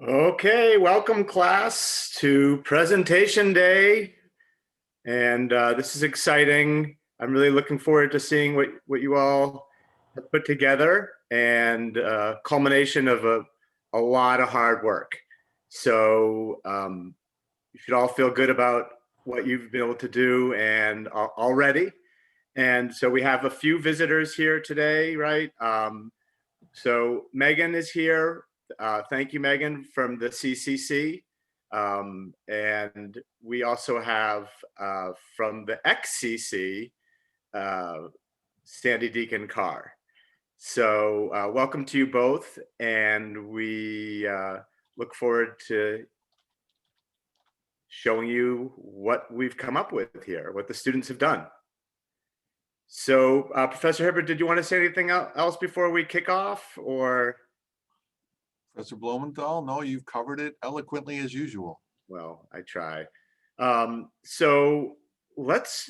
Okay, welcome class to presentation day. And this is exciting. I'm really looking forward to seeing what you all have put together and culmination of a lot of hard work. So you should all feel good about what you've been able to do and already. And so we have a few visitors here today, right? So Megan is here. Thank you, Megan, from the CCC. And we also have from the XCC, Sandy Deacon Carr. So welcome to you both. And we look forward to showing you what we've come up with here, what the students have done. So Professor Hibbert, did you want to say anything else before we kick off, or? Professor Blumenthal, no, you've covered it eloquently as usual. Well, I try. So let's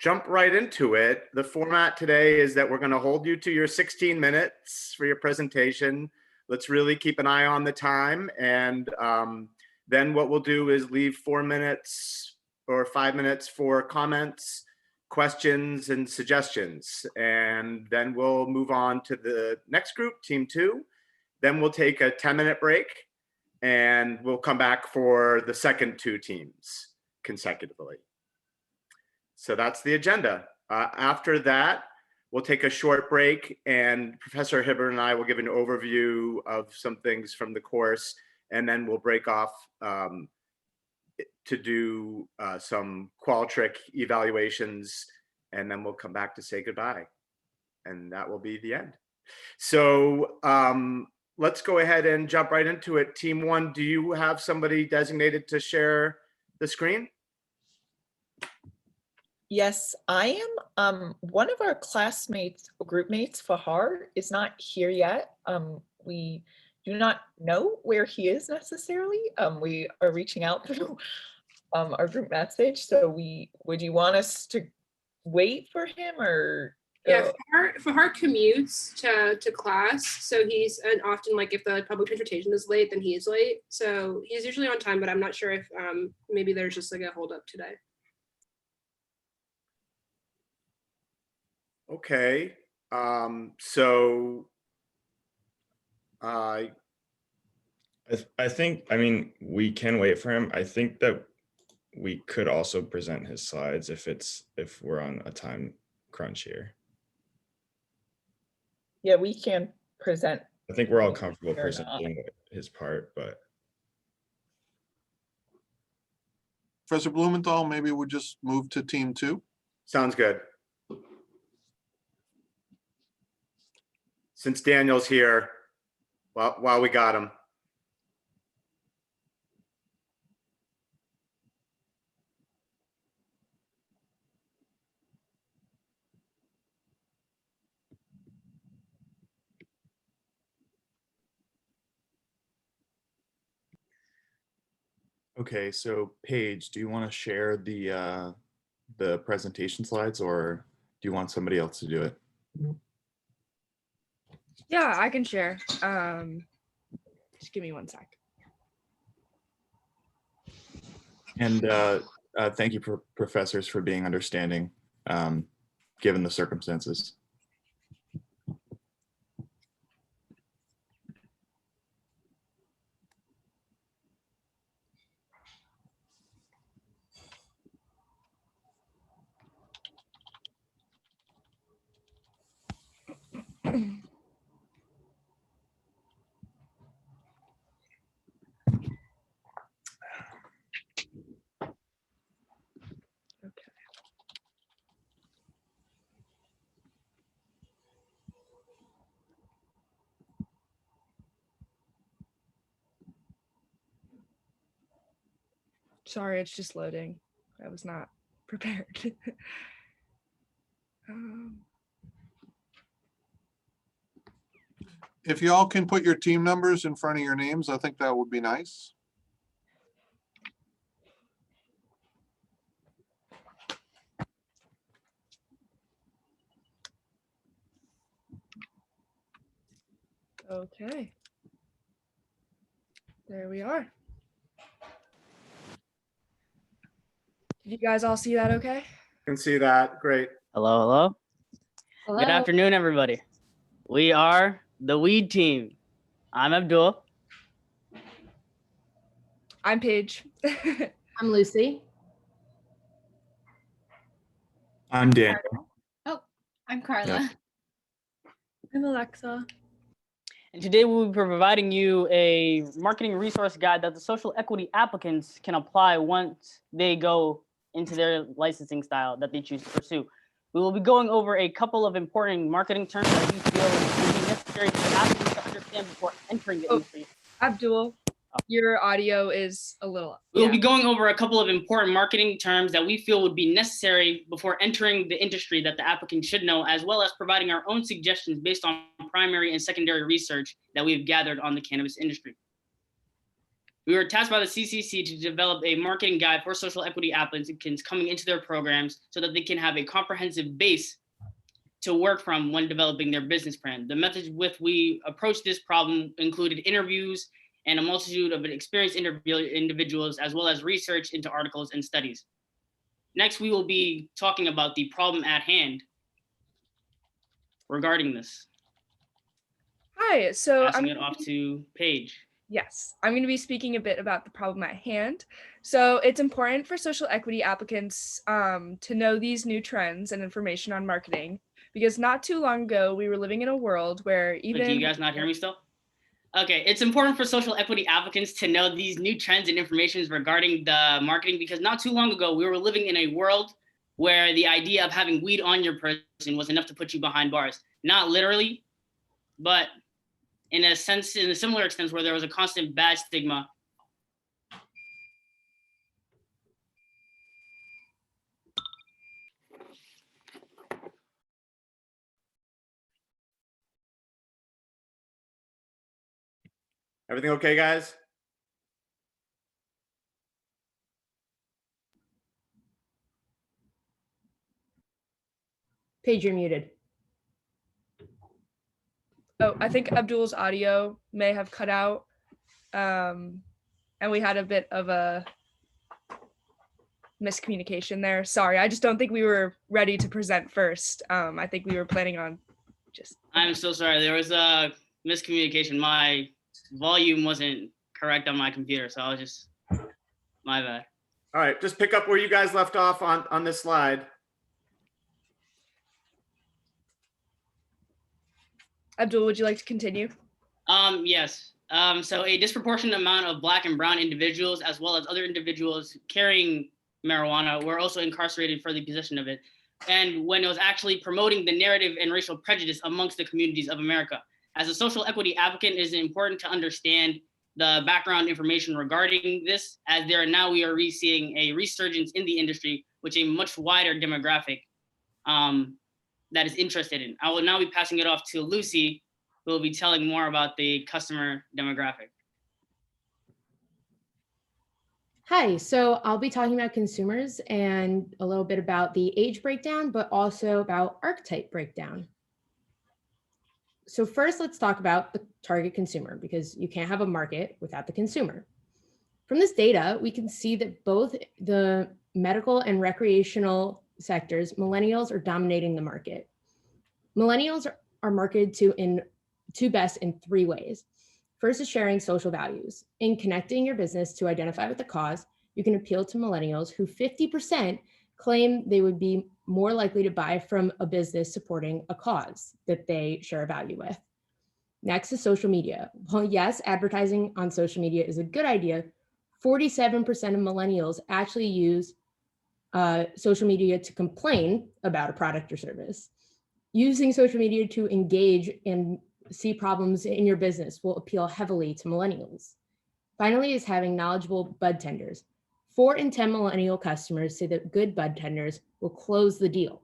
jump right into it. The format today is that we're going to hold you to your 16 minutes for your presentation. Let's really keep an eye on the time. And then what we'll do is leave 4 minutes or 5 minutes for comments, questions, and suggestions. And then we'll move on to the next group, team 2. Then we'll take a 10-minute break and we'll come back for the second 2 teams consecutively. So that's the agenda. After that, we'll take a short break and Professor Hibbert and I will give an overview of some things from the course, and then we'll break off to do some Qualtrics evaluations, and then we'll come back to say goodbye. And that will be the end. So let's go ahead and jump right into it. Team 1, do you have somebody designated to share the screen? Yes, I am. One of our classmates, group mates, Fahar, is not here yet. We do not know where he is necessarily. We are reaching out through our group message. So would you want us to wait for him, or? Yeah, Fahar commutes to class, so he's, and often, like, if the public transportation is late, then he is late. So he's usually on time, but I'm not sure if maybe there's just like a hold up today. Okay, so I think, I mean, we can wait for him. I think that we could also present his slides if we're on a time crunch here. Yeah, we can present. I think we're all comfortable presenting his part, but. Professor Blumenthal, maybe we'll just move to team 2. sounds good. Since Daniel's here, while we got him. Okay, so Paige, do you want to share the presentation slides, or do you want somebody else to do it? Yeah, I can share. Just give me 1 sec. And thank you, professors, for being understanding, given the circumstances. Sorry, it's just loading. I was not prepared. If you all can put your team numbers in front of your names, I think that would be nice. Okay. There we are. Did you guys all see that okay? Can see that. Great. Hello, hello. Good afternoon, everybody. We are the Weed Team. I'm Abdul. I'm Paige. I'm Lucy. I'm Dan. I'm Carla. I'm Alexa. And today we'll be providing you a marketing resource guide that the social equity applicants can apply once they go into their licensing style that they choose to pursue. We will be going over a couple of important marketing terms that we feel will be necessary for applicants to understand before entering the industry. Abdul, your audio is a little. We will be going over a couple of important marketing terms that we feel would be necessary before entering the industry that the applicant should know, as well as providing our own suggestions based on primary and secondary research that we've gathered on the cannabis industry. We were tasked by the CCC to develop a marketing guide for social equity applicants coming into their programs so that they can have a comprehensive base to work from when developing their business plan. The methods with we approached this problem included interviews and a multitude of experienced individuals, as well as research into articles and studies. Next, we will be talking about the problem at hand regarding this. Hi, so Passing it off to Paige. Yes, I'm going to be speaking a bit about the problem at hand. So it's important for social equity applicants to know these new trends and information on marketing, because not too long ago, we were living in a world where even— Can you guys not hear me still? Okay, it's important for social equity applicants to know these new trends and information regarding the marketing, because not too long ago, we were living in a world where the idea of having weed on your person was enough to put you behind bars. Not literally, but in a sense, in a similar extent where there was a constant bad stigma. Everything okay, guys? Paige, you're muted. Oh, I think Abdul's audio may have cut out. And we had a bit of a miscommunication there. Sorry, I just don't think we were ready to present first. I think we were planning on just— I'm so sorry, there was a miscommunication. My volume wasn't correct on my computer, so I was just, my bad. All right, just pick up where you guys left off on this slide. Abdul, would you like to continue? Yes. So a disproportionate amount of Black and brown individuals, as well as other individuals carrying marijuana, were also incarcerated for the possession of it. And when it was actually promoting the narrative and racial prejudice amongst the communities of America. As a social equity advocate, it is important to understand the background information regarding this, as we are seeing a resurgence in the industry, which a much wider demographic that is interested in. I will now be passing it off to Lucy, who will be telling more about the customer demographic. Hi, so I'll be talking about consumers and a little bit about the age breakdown, but also about archetype breakdown. So first, let's talk about the target consumer, because you can't have a market without the consumer. From this data, we can see that both the medical and recreational sectors, millennials are dominating the market. Millennials are marketed to best in 3 ways. First is sharing social values. In connecting your business to identify with the cause, you can appeal to millennials who 50% claim they would be more likely to buy from a business supporting a cause that they share a value with. Next is social media. Well, yes, advertising on social media is a good idea. 47% of millennials actually use social media to complain about a product or service. Using social media to engage and see problems in your business will appeal heavily to millennials. Finally is having knowledgeable bud tenders. 4 in 10 millennial customers say that good bud tenders will close the deal,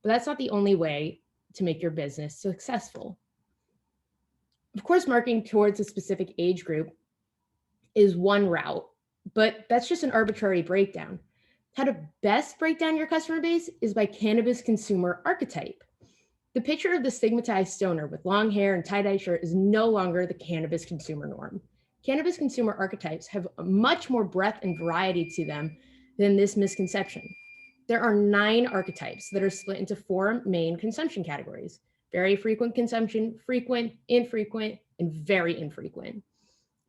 but that's not the only way to make your business successful. Of course, marketing towards a specific age group is one route, but that's just an arbitrary breakdown. How to best break down your customer base is by cannabis consumer archetype. The picture of the stigmatized stoner with long hair and tie-dye shirt is no longer the cannabis consumer norm. Cannabis consumer archetypes have much more breadth and variety to them than this misconception. There are 9 archetypes that are split into 4 main consumption categories: very frequent consumption, frequent, infrequent, and very infrequent.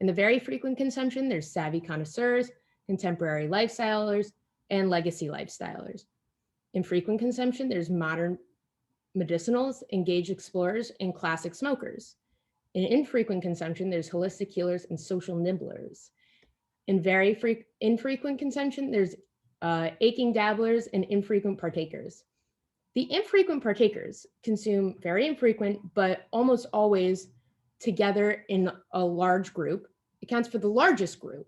In the very frequent consumption, there's savvy connoisseurs, contemporary lifestylers, and legacy lifestylers. In frequent consumption, there's modern medicinals, engaged explorers, and classic smokers. In infrequent consumption, there's holistic healers and social nibblers. In very infrequent consumption, there's aching dabblers and infrequent partakers. The infrequent partakers consume very infrequent, but almost always together in a large group. It counts for the largest group.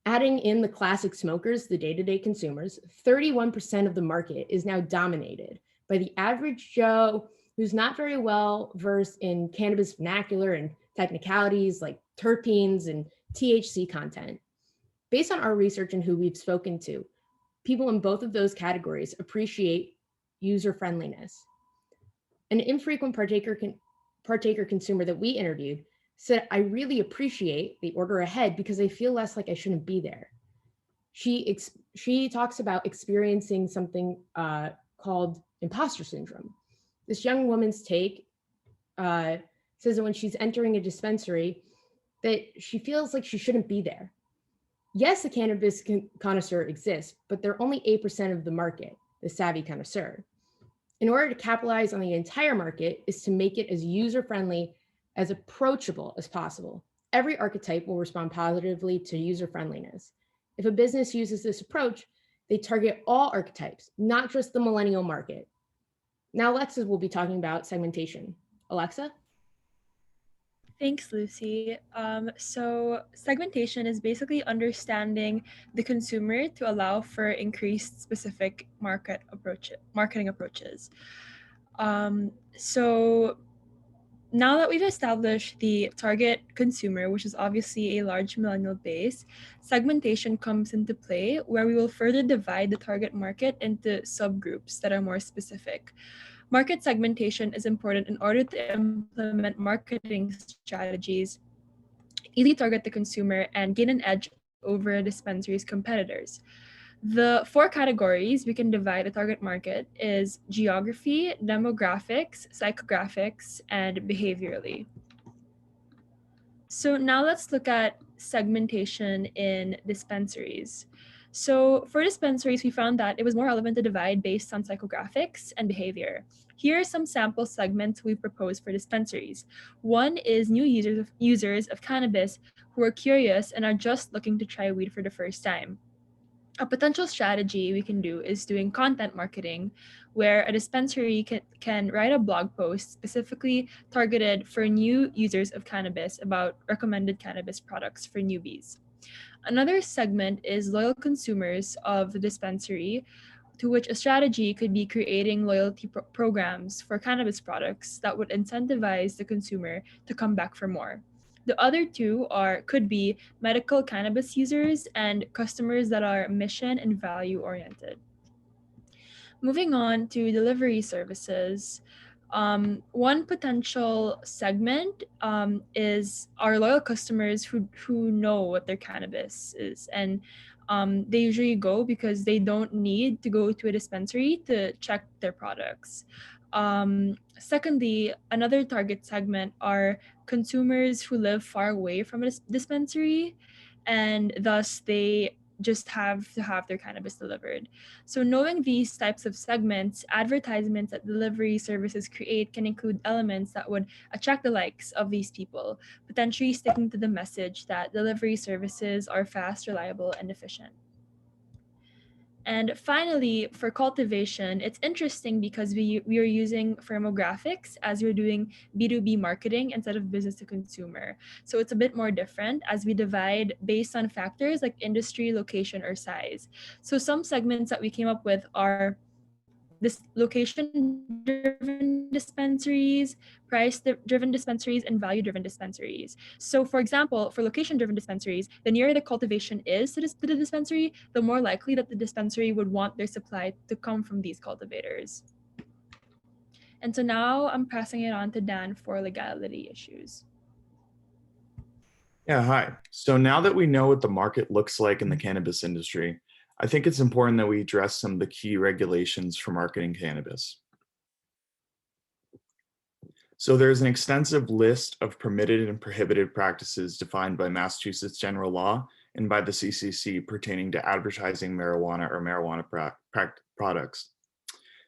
Adding in the classic smokers, the day-to-day consumers, 31% of the market is now dominated by the average Joe who's not very well versed in cannabis vernacular and technicalities like terpenes and THC content. Based on our research and who we've spoken to, people in both of those categories appreciate user friendliness. An infrequent partaker consumer that we interviewed said, "I really appreciate the order ahead because I feel less like I shouldn't be there." She talks about experiencing something called imposter syndrome. This young woman's take says that when she's entering a dispensary, that she feels like she shouldn't be there. Yes, the cannabis connoisseur exists, but they're only 8% of the market, the savvy connoisseur. In order to capitalize on the entire market is to make it as user-friendly, as approachable as possible. Every archetype will respond positively to user friendliness. If a business uses this approach, they target all archetypes, not just the millennial market. Now Alexa will be talking about segmentation. Alexa? Thanks, Lucy. So segmentation is basically understanding the consumer to allow for increased specific marketing approaches. So now that we've established the target consumer, which is obviously a large millennial base, segmentation comes into play where we will further divide the target market into subgroups that are more specific. Market segmentation is important in order to implement marketing strategies, easily target the consumer, and gain an edge over a dispensary's competitors. The 4 categories we can divide a target market is geography, demographics, psychographics, and behaviorally. So now let's look at segmentation in dispensaries. So for dispensaries, we found that it was more relevant to divide based on psychographics and behavior. Here are some sample segments we proposed for dispensaries. One is new users of cannabis who are curious and are just looking to try weed for the first time. A potential strategy we can do is doing content marketing, where a dispensary can write a blog post specifically targeted for new users of cannabis about recommended cannabis products for newbies. Another segment is loyal consumers of the dispensary, to which a strategy could be creating loyalty programs for cannabis products that would incentivize the consumer to come back for more. The other 2 could be medical cannabis users and customers that are mission and value oriented. Moving on to delivery services, one potential segment is our loyal customers who know what their cannabis is, and they usually go because they don't need to go to a dispensary to check their products. Secondly, another target segment are consumers who live far away from a dispensary, and thus they just have to have their cannabis delivered. So knowing these types of segments, advertisements that delivery services create can include elements that would attract the likes of these people, potentially sticking to the message that delivery services are fast, reliable, and efficient. And finally, for cultivation, it's interesting because we are using firmographics as we're doing B2B marketing instead of business to consumer. So it's a bit more different as we divide based on factors like industry, location, or size. So some segments that we came up with are this location-driven dispensaries, price-driven dispensaries, and value-driven dispensaries. So for example, for location-driven dispensaries, the nearer the cultivation is to the dispensary, the more likely that the dispensary would want their supply to come from these cultivators. And so now I'm passing it on to Dan for legality issues. Yeah, hi. So now that we know what the market looks like in the cannabis industry, I think it's important that we address some of the key regulations for marketing cannabis. So there's an extensive list of permitted and prohibited practices defined by Massachusetts general law and by the CCC pertaining to advertising marijuana or marijuana products.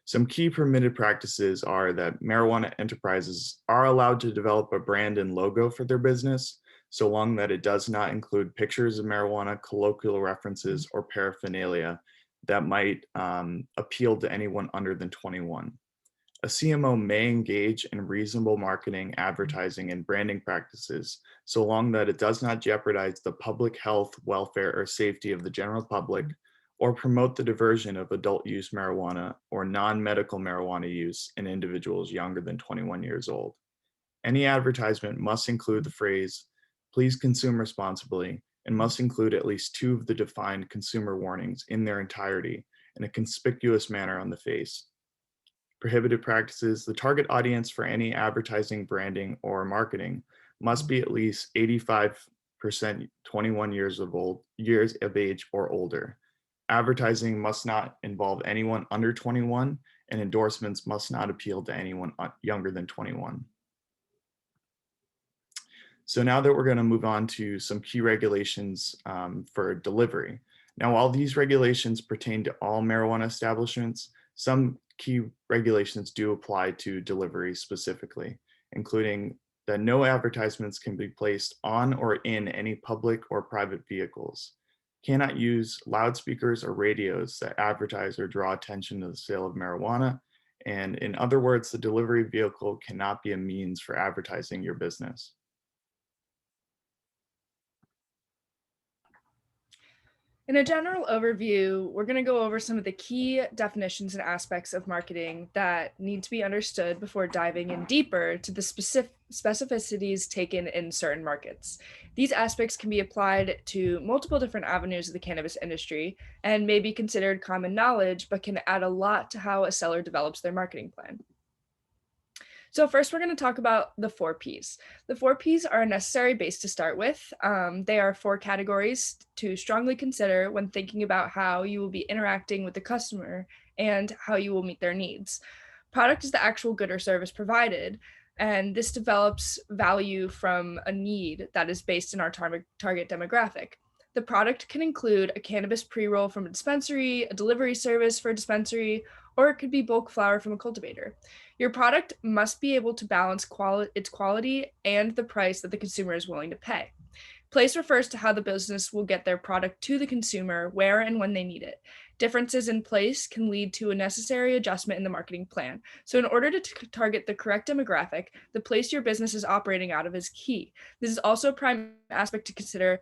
Some key permitted practices are that marijuana enterprises are allowed to develop a brand and logo for their business, so long that it does not include pictures of marijuana, colloquial references, or paraphernalia that might appeal to anyone under than 21. A CMO may engage in reasonable marketing, advertising, and branding practices, so long that it does not jeopardize the public health, welfare, or safety of the general public, or promote the diversion of adult use marijuana or non-medical marijuana use in individuals younger than 21 years old. Any advertisement must include the phrase, "Please consume responsibly," and must include at least 2 of the defined consumer warnings in their entirety in a conspicuous manner on the face. Prohibited practices: the target audience for any advertising, branding, or marketing must be at least 85% 21 years of age or older. Advertising must not involve anyone under 21, and endorsements must not appeal to anyone younger than 21. So now that we're going to move on to some key regulations for delivery. Now, while these regulations pertain to all marijuana establishments, some key regulations do apply to delivery specifically, including that no advertisements can be placed on or in any public or private vehicles, cannot use loudspeakers or radios that advertise or draw attention to the sale of marijuana, and in other words, the delivery vehicle cannot be a means for advertising your business. In a general overview, we're going to go over some of the key definitions and aspects of marketing that need to be understood before diving in deeper to the specificities taken in certain markets. These aspects can be applied to multiple different avenues of the cannabis industry and may be considered common knowledge, but can add a lot to how a seller develops their marketing plan. So first, we're going to talk about the 4 Ps. The 4 Ps are a necessary base to start with. They are 4 categories to strongly consider when thinking about how you will be interacting with the customer and how you will meet their needs. Product is the actual good or service provided, and this develops value from a need that is based in our target demographic. The product can include a cannabis pre-roll from a dispensary, a delivery service for a dispensary, or it could be bulk flower from a cultivator. Your product must be able to balance its quality and the price that the consumer is willing to pay. Place refers to how the business will get their product to the consumer where and when they need it. Differences in place can lead to a necessary adjustment in the marketing plan. So in order to target the correct demographic, the place your business is operating out of is key. This is also a prime aspect to consider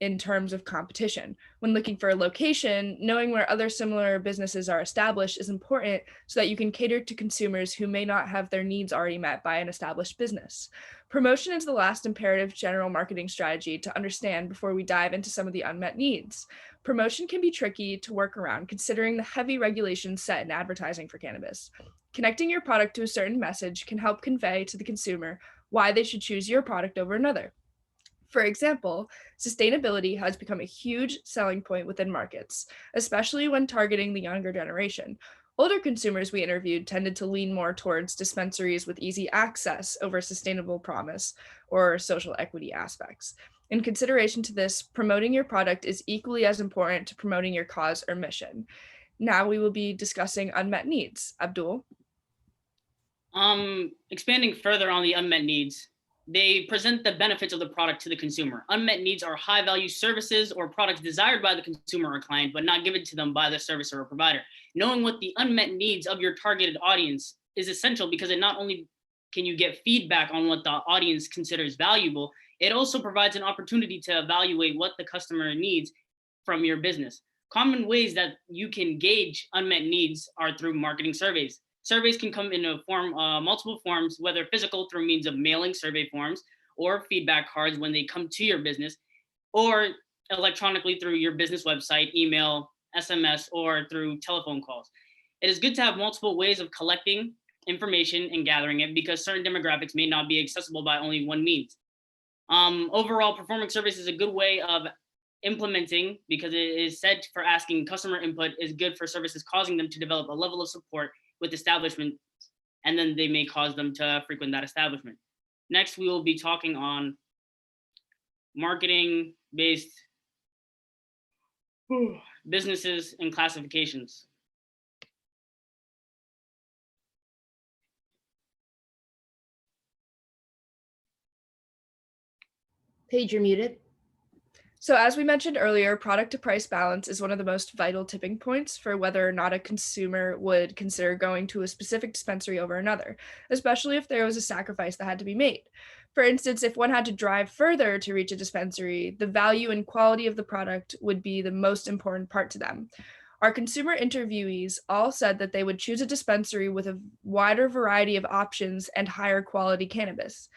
in terms of competition. When looking for a location, knowing where other similar businesses are established is important so that you can cater to consumers who may not have their needs already met by an established business. Promotion is the last imperative general marketing strategy to understand before we dive into some of the unmet needs. Promotion can be tricky to work around considering the heavy regulations set in advertising for cannabis. Connecting your product to a certain message can help convey to the consumer why they should choose your product over another. For example, sustainability has become a huge selling point within markets, especially when targeting the younger generation. Older consumers we interviewed tended to lean more towards dispensaries with easy access over sustainable promise or social equity aspects. In consideration to this, promoting your product is equally as important to promoting your cause or mission. Now we will be discussing unmet needs. Abdul? Expanding further on the unmet needs, they present the benefits of the product to the consumer. Unmet needs are high value services or products desired by the consumer or client, but not given to them by the service or provider. Knowing what the unmet needs of your targeted audience is essential because it not only can you get feedback on what the audience considers valuable, it also provides an opportunity to evaluate what the customer needs from your business. Common ways that you can gauge unmet needs are through marketing surveys. Surveys can come in a form, multiple forms, whether physical through means of mailing survey forms or feedback cards when they come to your business, or electronically through your business website, email, SMS, or through telephone calls. It is good to have multiple ways of collecting information and gathering it because certain demographics may not be accessible by only one means. Overall, performing surveys is a good way of implementing, because it is said for asking customer input is good for services, causing them to develop a level of support with establishment, and then they may cause them to frequent that establishment. Next, we will be talking on marketing-based businesses and classifications. Paige, you're muted. So as we mentioned earlier, product to price balance is one of the most vital tipping points for whether or not a consumer would consider going to a specific dispensary over another, especially if there was a sacrifice that had to be made. For instance, if one had to drive further to reach a dispensary, the value and quality of the product would be the most important part to them. Our consumer interviewees all said that they would choose a dispensary with a wider variety of options and higher quality cannabis.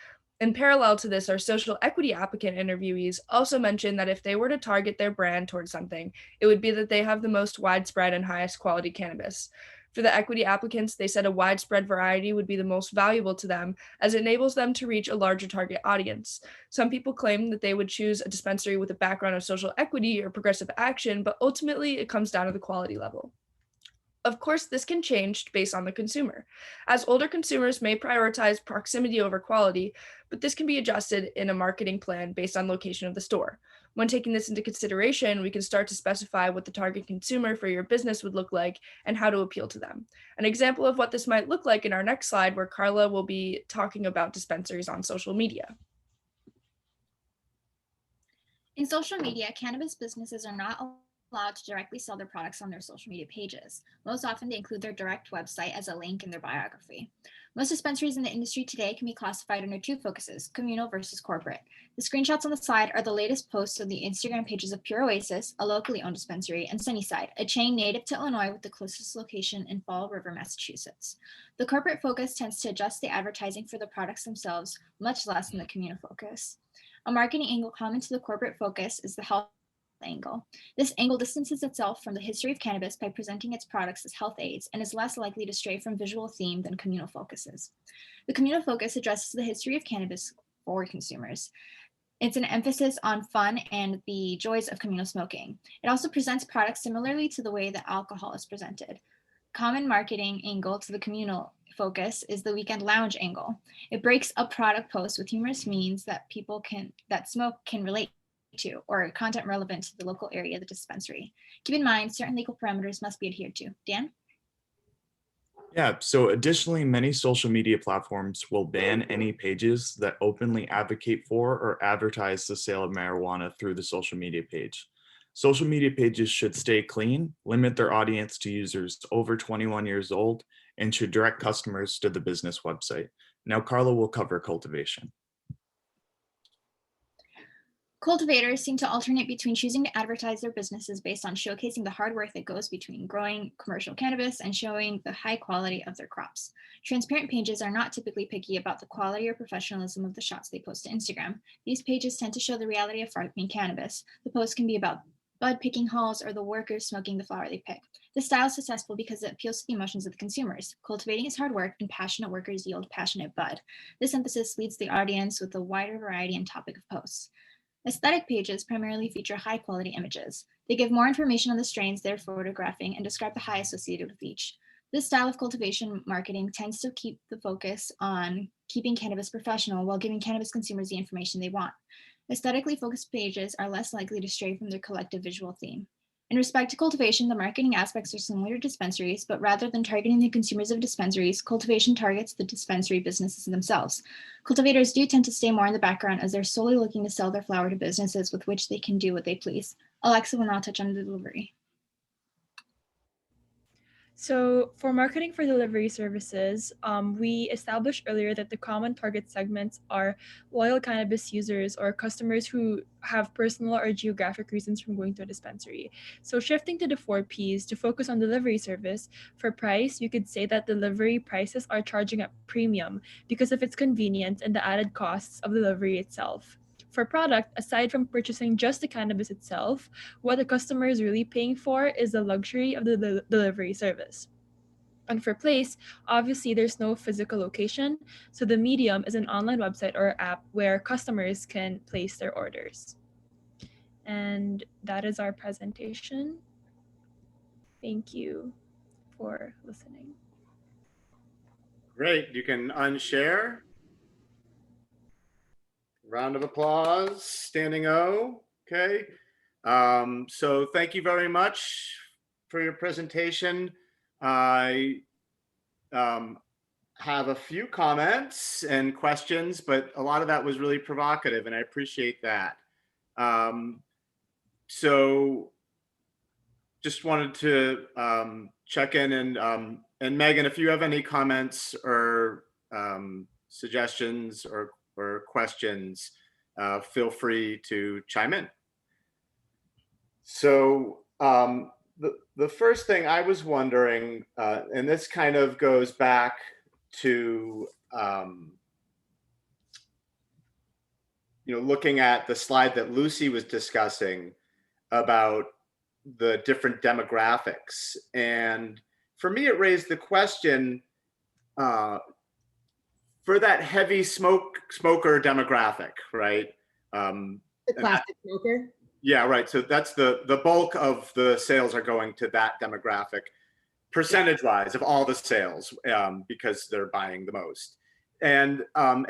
In parallel to this, our social equity applicant interviewees also mentioned that if they were to target their brand towards something, it would be that they have the most widespread and highest quality cannabis. For the equity applicants, they said a widespread variety would be the most valuable to them, as it enables them to reach a larger target audience. Some people claim that they would choose a dispensary with a background of social equity or progressive action, but ultimately it comes down to the quality level. Of course, this can change based on the consumer, as older consumers may prioritize proximity over quality, but this can be adjusted in a marketing plan based on location of the store. When taking this into consideration, we can start to specify what the target consumer for your business would look like and how to appeal to them. An example of what this might look like in our next slide, where Carla will be talking about dispensaries on social media. In social media, cannabis businesses are not allowed to directly sell their products on their social media pages. Most often, they include their direct website as a link in their biography. Most dispensaries in the industry today can be classified under two focuses, communal versus corporate. The screenshots on the slide are the latest posts of the Instagram pages of Pure Oasis, a locally owned dispensary, and Sunnyside, a chain native to Illinois with the closest location in Fall River, Massachusetts. The corporate focus tends to adjust the advertising for the products themselves, much less than the communal focus. A marketing angle common to the corporate focus is the health angle. This angle distances itself from the history of cannabis by presenting its products as health aids and is less likely to stray from visual theme than communal focuses. The communal focus addresses the history of cannabis for consumers. It's an emphasis on fun and the joys of communal smoking. It also presents products similarly to the way that alcohol is presented. Common marketing angle to the communal focus is the weekend lounge angle. It breaks up product posts with humorous means that that smoke can relate to, or content relevant to the local area of the dispensary. Keep in mind, certain legal parameters must be adhered to. Dan? Yeah, so additionally, many social media platforms will ban any pages that openly advocate for or advertise the sale of marijuana through the social media page. Social media pages should stay clean, limit their audience to users over 21 years old, and should direct customers to the business website. Now, Carla will cover cultivation. Cultivators seem to alternate between choosing to advertise their businesses based on showcasing the hard work that goes between growing commercial cannabis and showing the high quality of their crops. Transparent pages are not typically picky about the quality or professionalism of the shots they post to Instagram. These pages tend to show the reality of farming cannabis. The post can be about bud picking hauls or the workers smoking the flower they pick. This style is successful because it appeals to the emotions of the consumers. Cultivating is hard work and passionate workers yield passionate bud. This emphasis leads the audience with a wider variety and topic of posts. Aesthetic pages primarily feature high-quality images. They give more information on the strains they're photographing and describe the high associated with each. This style of cultivation marketing tends to keep the focus on keeping cannabis professional while giving cannabis consumers the information they want. Aesthetically focused pages are less likely to stray from their collective visual theme. In respect to cultivation, the marketing aspects are similar to dispensaries, but rather than targeting the consumers of dispensaries, cultivation targets the dispensary businesses themselves. Cultivators do tend to stay more in the background as they're solely looking to sell their flower to businesses with which they can do what they please. Alexa will now touch on delivery. So for marketing for delivery services, we established earlier that the common target segments are loyal cannabis users or customers who have personal or geographic reasons from going to a dispensary. So shifting to the 4 Ps to focus on delivery service, for price, you could say that delivery prices are charging a premium because of its convenience and the added costs of delivery itself. For product, aside from purchasing just the cannabis itself, what the customer is really paying for is the luxury of the delivery service. And for place, obviously there's no physical location, so the medium is an online website or app where customers can place their orders. And that is our presentation. Thank you for listening. Great. You can unshare. Round of applause, standing O. Okay. So thank you very much for your presentation. I have a few comments and questions, but a lot of that was really provocative, and I appreciate that. So just wanted to check in, and Megan, if you have any comments or suggestions or questions, feel free to chime in. So the first thing I was wondering, and this kind of goes back to looking at the slide that Lucy was discussing about the different demographics. And for me, it raised the question, for that heavy smoker demographic, right? The classic smoker. Yeah, right. So that's the bulk of the sales are going to that demographic, percentage-wise of all the sales, because they're buying the most. And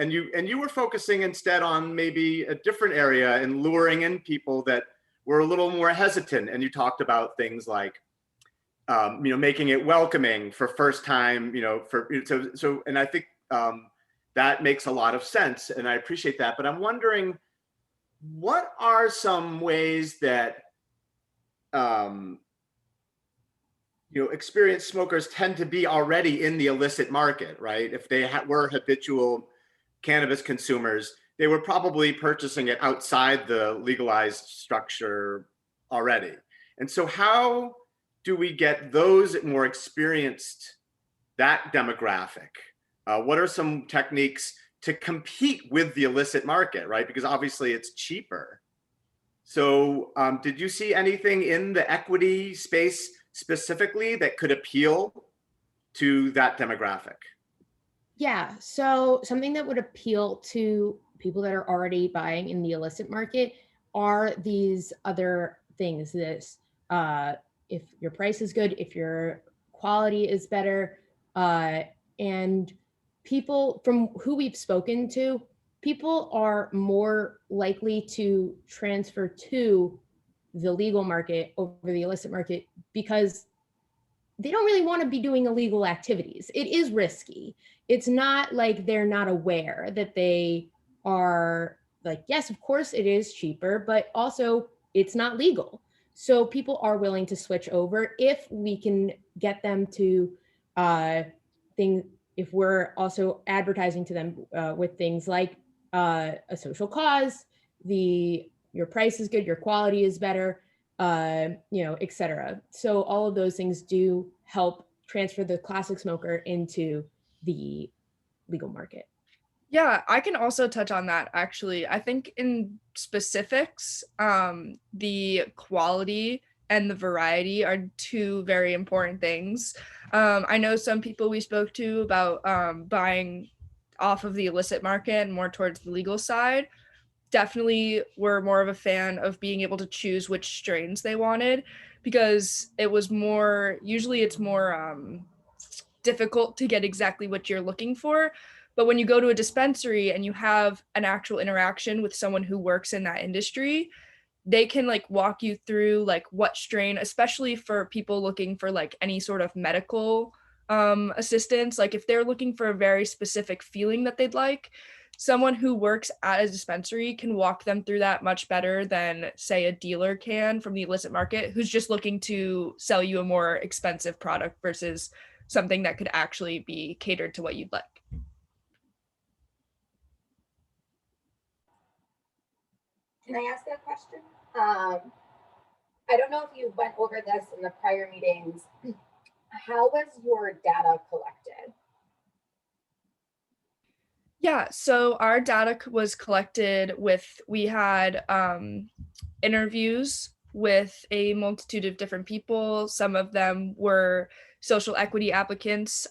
you were focusing instead on maybe a different area and luring in people that were a little more hesitant. And you talked about things like, making it welcoming for first time, and I think that makes a lot of sense, and I appreciate that. But I'm wondering, what are some ways that experienced smokers tend to be already in the illicit market, right? If they were habitual cannabis consumers, they were probably purchasing it outside the legalized structure already. And so how do we get those more experienced, that demographic? What are some techniques to compete with the illicit market, right? Because obviously it's cheaper. So did you see anything in the equity space specifically that could appeal to that demographic? Yeah, so something that would appeal to people that are already buying in the illicit market are these other things. This, if your price is good, if your quality is better, and people from who we've spoken to, people are more likely to transfer to the legal market over the illicit market because they don't really want to be doing illegal activities. It is risky. It's not like they're not aware that they are like, yes, of course it is cheaper, but also it's not legal. So people are willing to switch over if we can get them to if we're also advertising to them with things like a social cause, your price is good, your quality is better, et cetera. So all of those things do help transfer the classic smoker into the legal market. Yeah, I can also touch on that actually. I think in specifics, the quality and the variety are two very important things. I know some people we spoke to about buying off of the illicit market and more towards the legal side definitely were more of a fan of being able to choose which strains they wanted, because it's more difficult to get exactly what you're looking for. But when you go to a dispensary and you have an actual interaction with someone who works in that industry, they can walk you through what strain, especially for people looking for any sort of medical assistance. If they're looking for a very specific feeling that they'd like, someone who works at a dispensary can walk them through that much better than, say, a dealer can from the illicit market, who's just looking to sell you a more expensive product versus something that could actually be catered to what you'd like. Can I ask a question? I don't know if you went over this in the prior meetings. How was your data collected? Yeah, so our data was collected we had interviews with a multitude of different people. Some of them were social equity applicants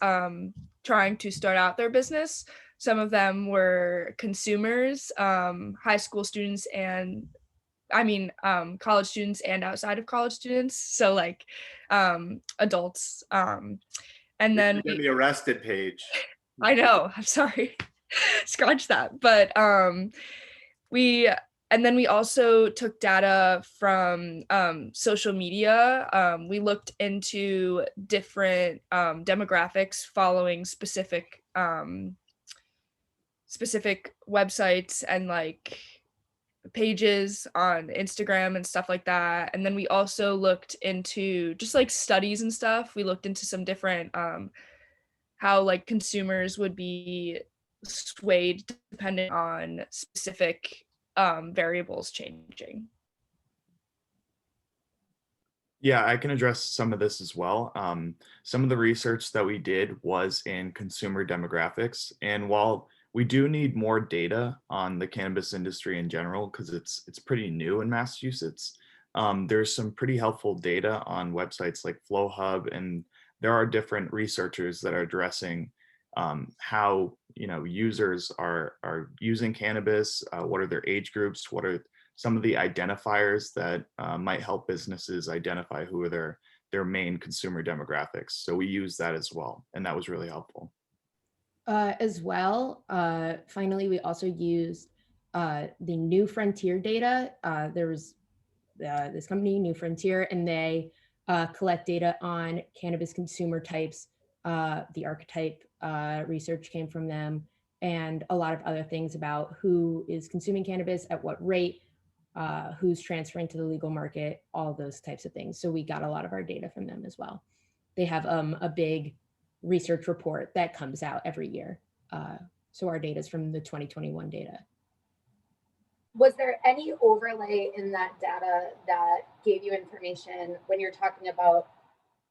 trying to start out their business. Some of them were consumers, high school students, and college students and outside of college students. So like adults. And then the arrested page. I know, I'm sorry. Scratch that. But we also took data from social media. We looked into different demographics following specific websites and like pages on Instagram and stuff like that. And then we also looked into just like studies and stuff. We looked into some different how like consumers would be swayed depending on specific variables changing. Yeah, I can address some of this as well. Some of the research that we did was in consumer demographics. And while we do need more data on the cannabis industry in general, because it's pretty new in Massachusetts, there's some pretty helpful data on websites like FlowHub, and there are different researchers that are addressing how users are using cannabis, what are their age groups, what are some of the identifiers that might help businesses identify who are their main consumer demographics. So we use that as well, and that was really helpful. As well, finally, we also used the New Frontier data. There was this company, New Frontier, and they collect data on cannabis consumer types. The archetype research came from them, and a lot of other things about who is consuming cannabis, at what rate, who's transferring to the legal market, all those types of things. So we got a lot of our data from them as well. They have a big research report that comes out every year. So our data is from the 2021 data. Was there any overlay in that data that gave you information when you're talking about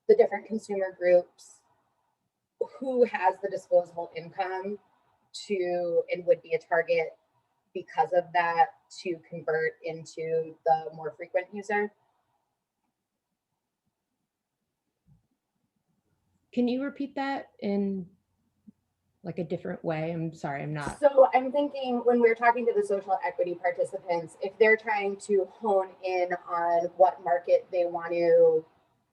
the different consumer groups, who has the disposable income to and would be a target because of that to convert into the more frequent user? Can you repeat that in like a different way? I'm sorry, I'm not. So I'm thinking when we're talking to the social equity participants, if they're trying to hone in on what market they want to,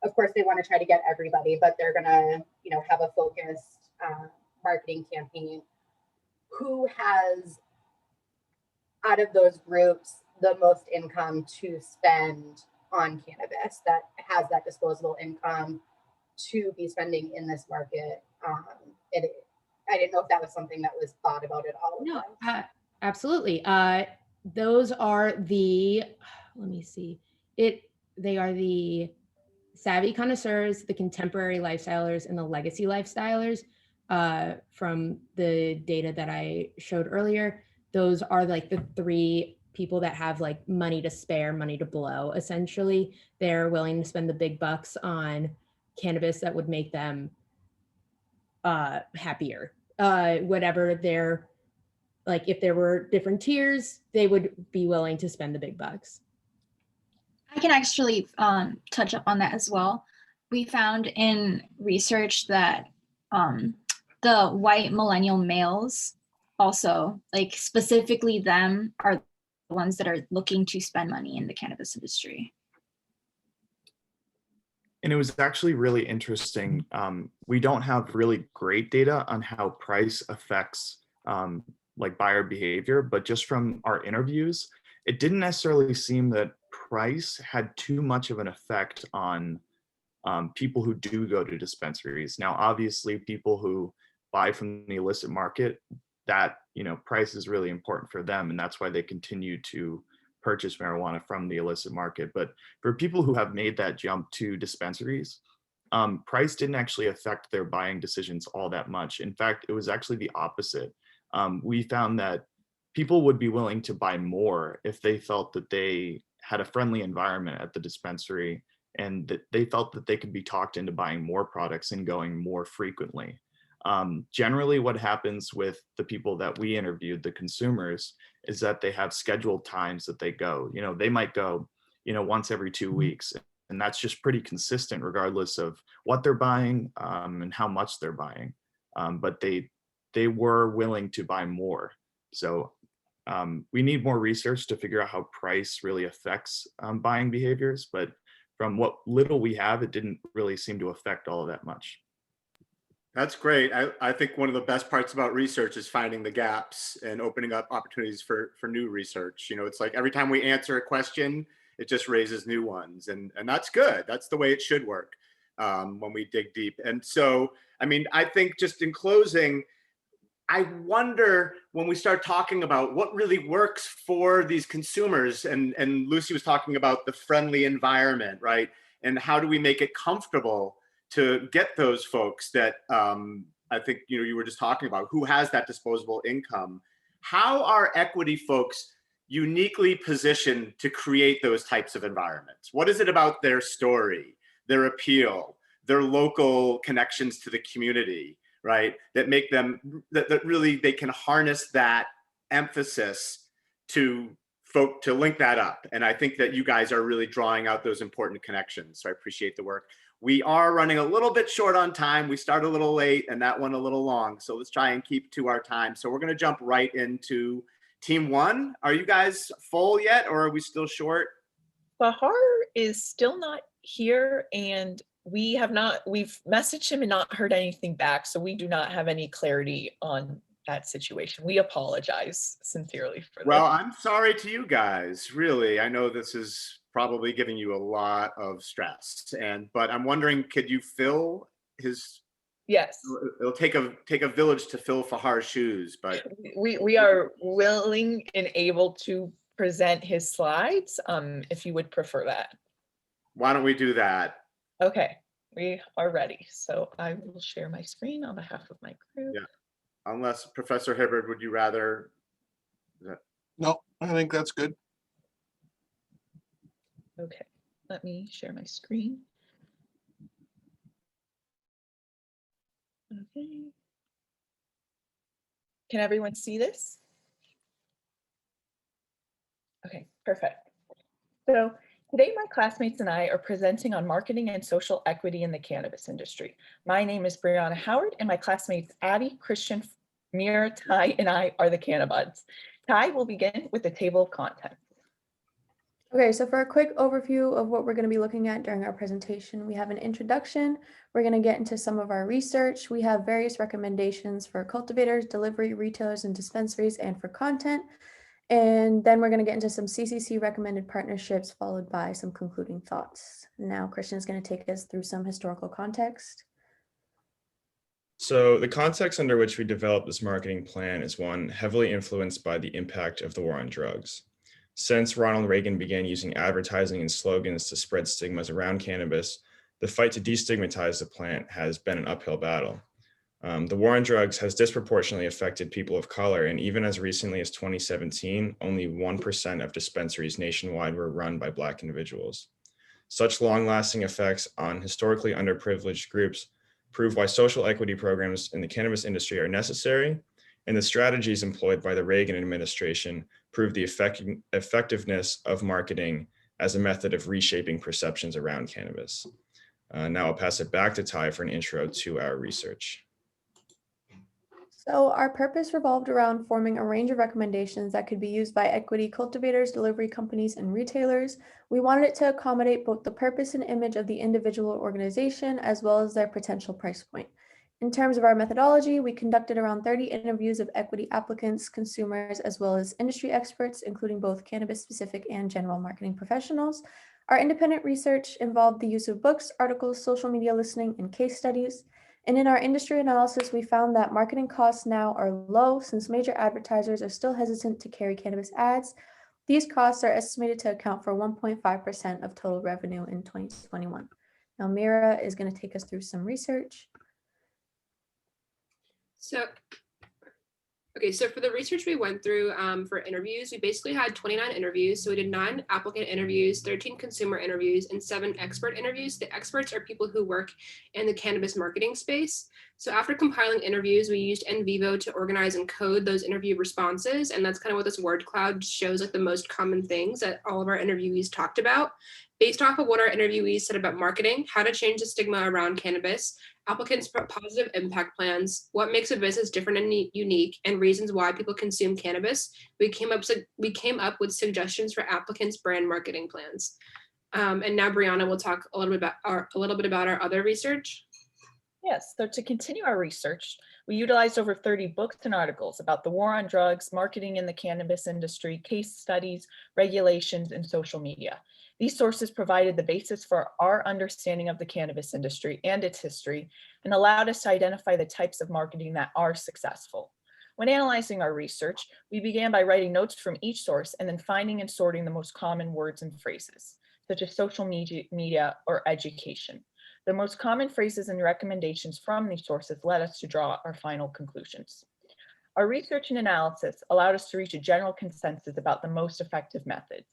of course they want to try to get everybody, but they're gonna, have a focused marketing campaign. Who has, out of those groups, the most income to spend on cannabis, that has that disposable income to be spending in this market? I didn't know if that was something that was thought about at all. No, absolutely. Those are the, let me see, they are the savvy connoisseurs, the contemporary lifestylers, and the legacy lifestylers. From the data that I showed earlier, those are like the three people that have like money to spare, money to blow. Essentially, they're willing to spend the big bucks on cannabis that would make them happier. Whatever their, like if there were different tiers, they would be willing to spend the big bucks. I can actually touch up on that as well. We found in research that the white millennial males also, like specifically them, are the ones that are looking to spend money in the cannabis industry. And it was actually really interesting. We don't have really great data on how price affects like buyer behavior, but just from our interviews, it didn't necessarily seem that price had too much of an effect on people who do go to dispensaries. Now, obviously, people who buy from the illicit market, that price is really important for them, and that's why they continue to purchase marijuana from the illicit market. But for people who have made that jump to dispensaries, price didn't actually affect their buying decisions all that much. In fact, it was actually the opposite. We found that people would be willing to buy more if they felt that they had a friendly environment at the dispensary and that they felt that they could be talked into buying more products and going more frequently. Generally, what happens with the people that we interviewed, the consumers, is that they have scheduled times that they go. They might go, once every 2 weeks. And that's just pretty consistent regardless of what they're buying and how much they're buying. But they were willing to buy more. So we need more research to figure out how price really affects buying behaviors. But from what little we have, it didn't really seem to affect all that much. That's great. I think one of the best parts about research is finding the gaps and opening up opportunities for new research. You know, it's like every time we answer a question, it just raises new ones. And that's good. That's the way it should work when we dig deep. And so, I mean, I think just in closing, I wonder when we start talking about what really works for these consumers, and Lucy was talking about the friendly environment, right? And how do we make it comfortable to get those folks that I think you were just talking about, who has that disposable income? How are equity folks uniquely positioned to create those types of environments? What is it about their story, their appeal, their local connections to the community, right, that make them, that really they can harness that emphasis to link that up? And I think that you guys are really drawing out those important connections. So I appreciate the work. We are running a little bit short on time. We started a little late and that one a little long. So let's try and keep to our time. So we're going to jump right into team one. Are you guys full yet, or are we still short? Bahar is still not here, and we've messaged him and not heard anything back. So we do not have any clarity on that situation. We apologize sincerely for that. Well, I'm sorry to you guys, really. I know this is probably giving you a lot of stress, but I'm wondering, could you fill his? Yes. It'll take a village to fill Fahar's shoes, but we are willing and able to present his slides if you would prefer that. Why don't we do that? Okay, we are ready. So I will share my screen on behalf of my group. Yeah. Unless Professor Hibbard, would you rather? No, I think that's good. Okay, let me share my screen. Okay. Can everyone see this? Okay, perfect. So today my classmates and I are presenting on marketing and social equity in the cannabis industry. My name is Brianna Howard, and my classmates Abby, Christian, Mira, Ty, and I are the Cannabuds. Ty will begin with the table of contents. Okay, so for a quick overview of what we're going to be looking at during our presentation, we have an introduction. We're going to get into some of our research. We have various recommendations for cultivators, delivery, retailers, and dispensaries, and for content. And then we're going to get into some CCC recommended partnerships, followed by some concluding thoughts. Now, Christian is going to take us through some historical context. So the context under which we developed this marketing plan is one heavily influenced by the impact of the war on drugs. Since Ronald Reagan began using advertising and slogans to spread stigmas around cannabis, the fight to destigmatize the plant has been an uphill battle. The war on drugs has disproportionately affected people of color, and even as recently as 2017, only 1% of dispensaries nationwide were run by Black individuals. Such long-lasting effects on historically underprivileged groups prove why social equity programs in the cannabis industry are necessary, and the strategies employed by the Reagan administration prove the effectiveness of marketing as a method of reshaping perceptions around cannabis. Now I'll pass it back to Ty for an intro to our research. So our purpose revolved around forming a range of recommendations that could be used by equity cultivators, delivery companies, and retailers. We wanted it to accommodate both the purpose and image of the individual organization, as well as their potential price point. In terms of our methodology, we conducted around 30 interviews of equity applicants, consumers, as well as industry experts, including both cannabis-specific and general marketing professionals. Our independent research involved the use of books, articles, social media listening, and case studies. And in our industry analysis, we found that marketing costs now are low since major advertisers are still hesitant to carry cannabis ads. These costs are estimated to account for 1.5% of total revenue in 2021. Now, Mira is going to take us through some research. So for the research we went through for interviews, we basically had 29 interviews. So we did 9 applicant interviews, 13 consumer interviews, and 7 expert interviews. The experts are people who work in the cannabis marketing space. So after compiling interviews, we used NVivo to organize and code those interview responses. And that's kind of what this word cloud shows, like the most common things that all of our interviewees talked about. Based off of what our interviewees said about marketing, how to change the stigma around cannabis, applicants' positive impact plans, what makes a business different and unique, and reasons why people consume cannabis, we came up with suggestions for applicants' brand marketing plans. And now Brianna will talk a little bit about our other research. Yes, so to continue our research, we utilized over 30 books and articles about the war on drugs, marketing in the cannabis industry, case studies, regulations, and social media. These sources provided the basis for our understanding of the cannabis industry and its history, and allowed us to identify the types of marketing that are successful. When analyzing our research, we began by writing notes from each source and then finding and sorting the most common words and phrases, such as social media or education. The most common phrases and recommendations from these sources led us to draw our final conclusions. Our research and analysis allowed us to reach a general consensus about the most effective methods,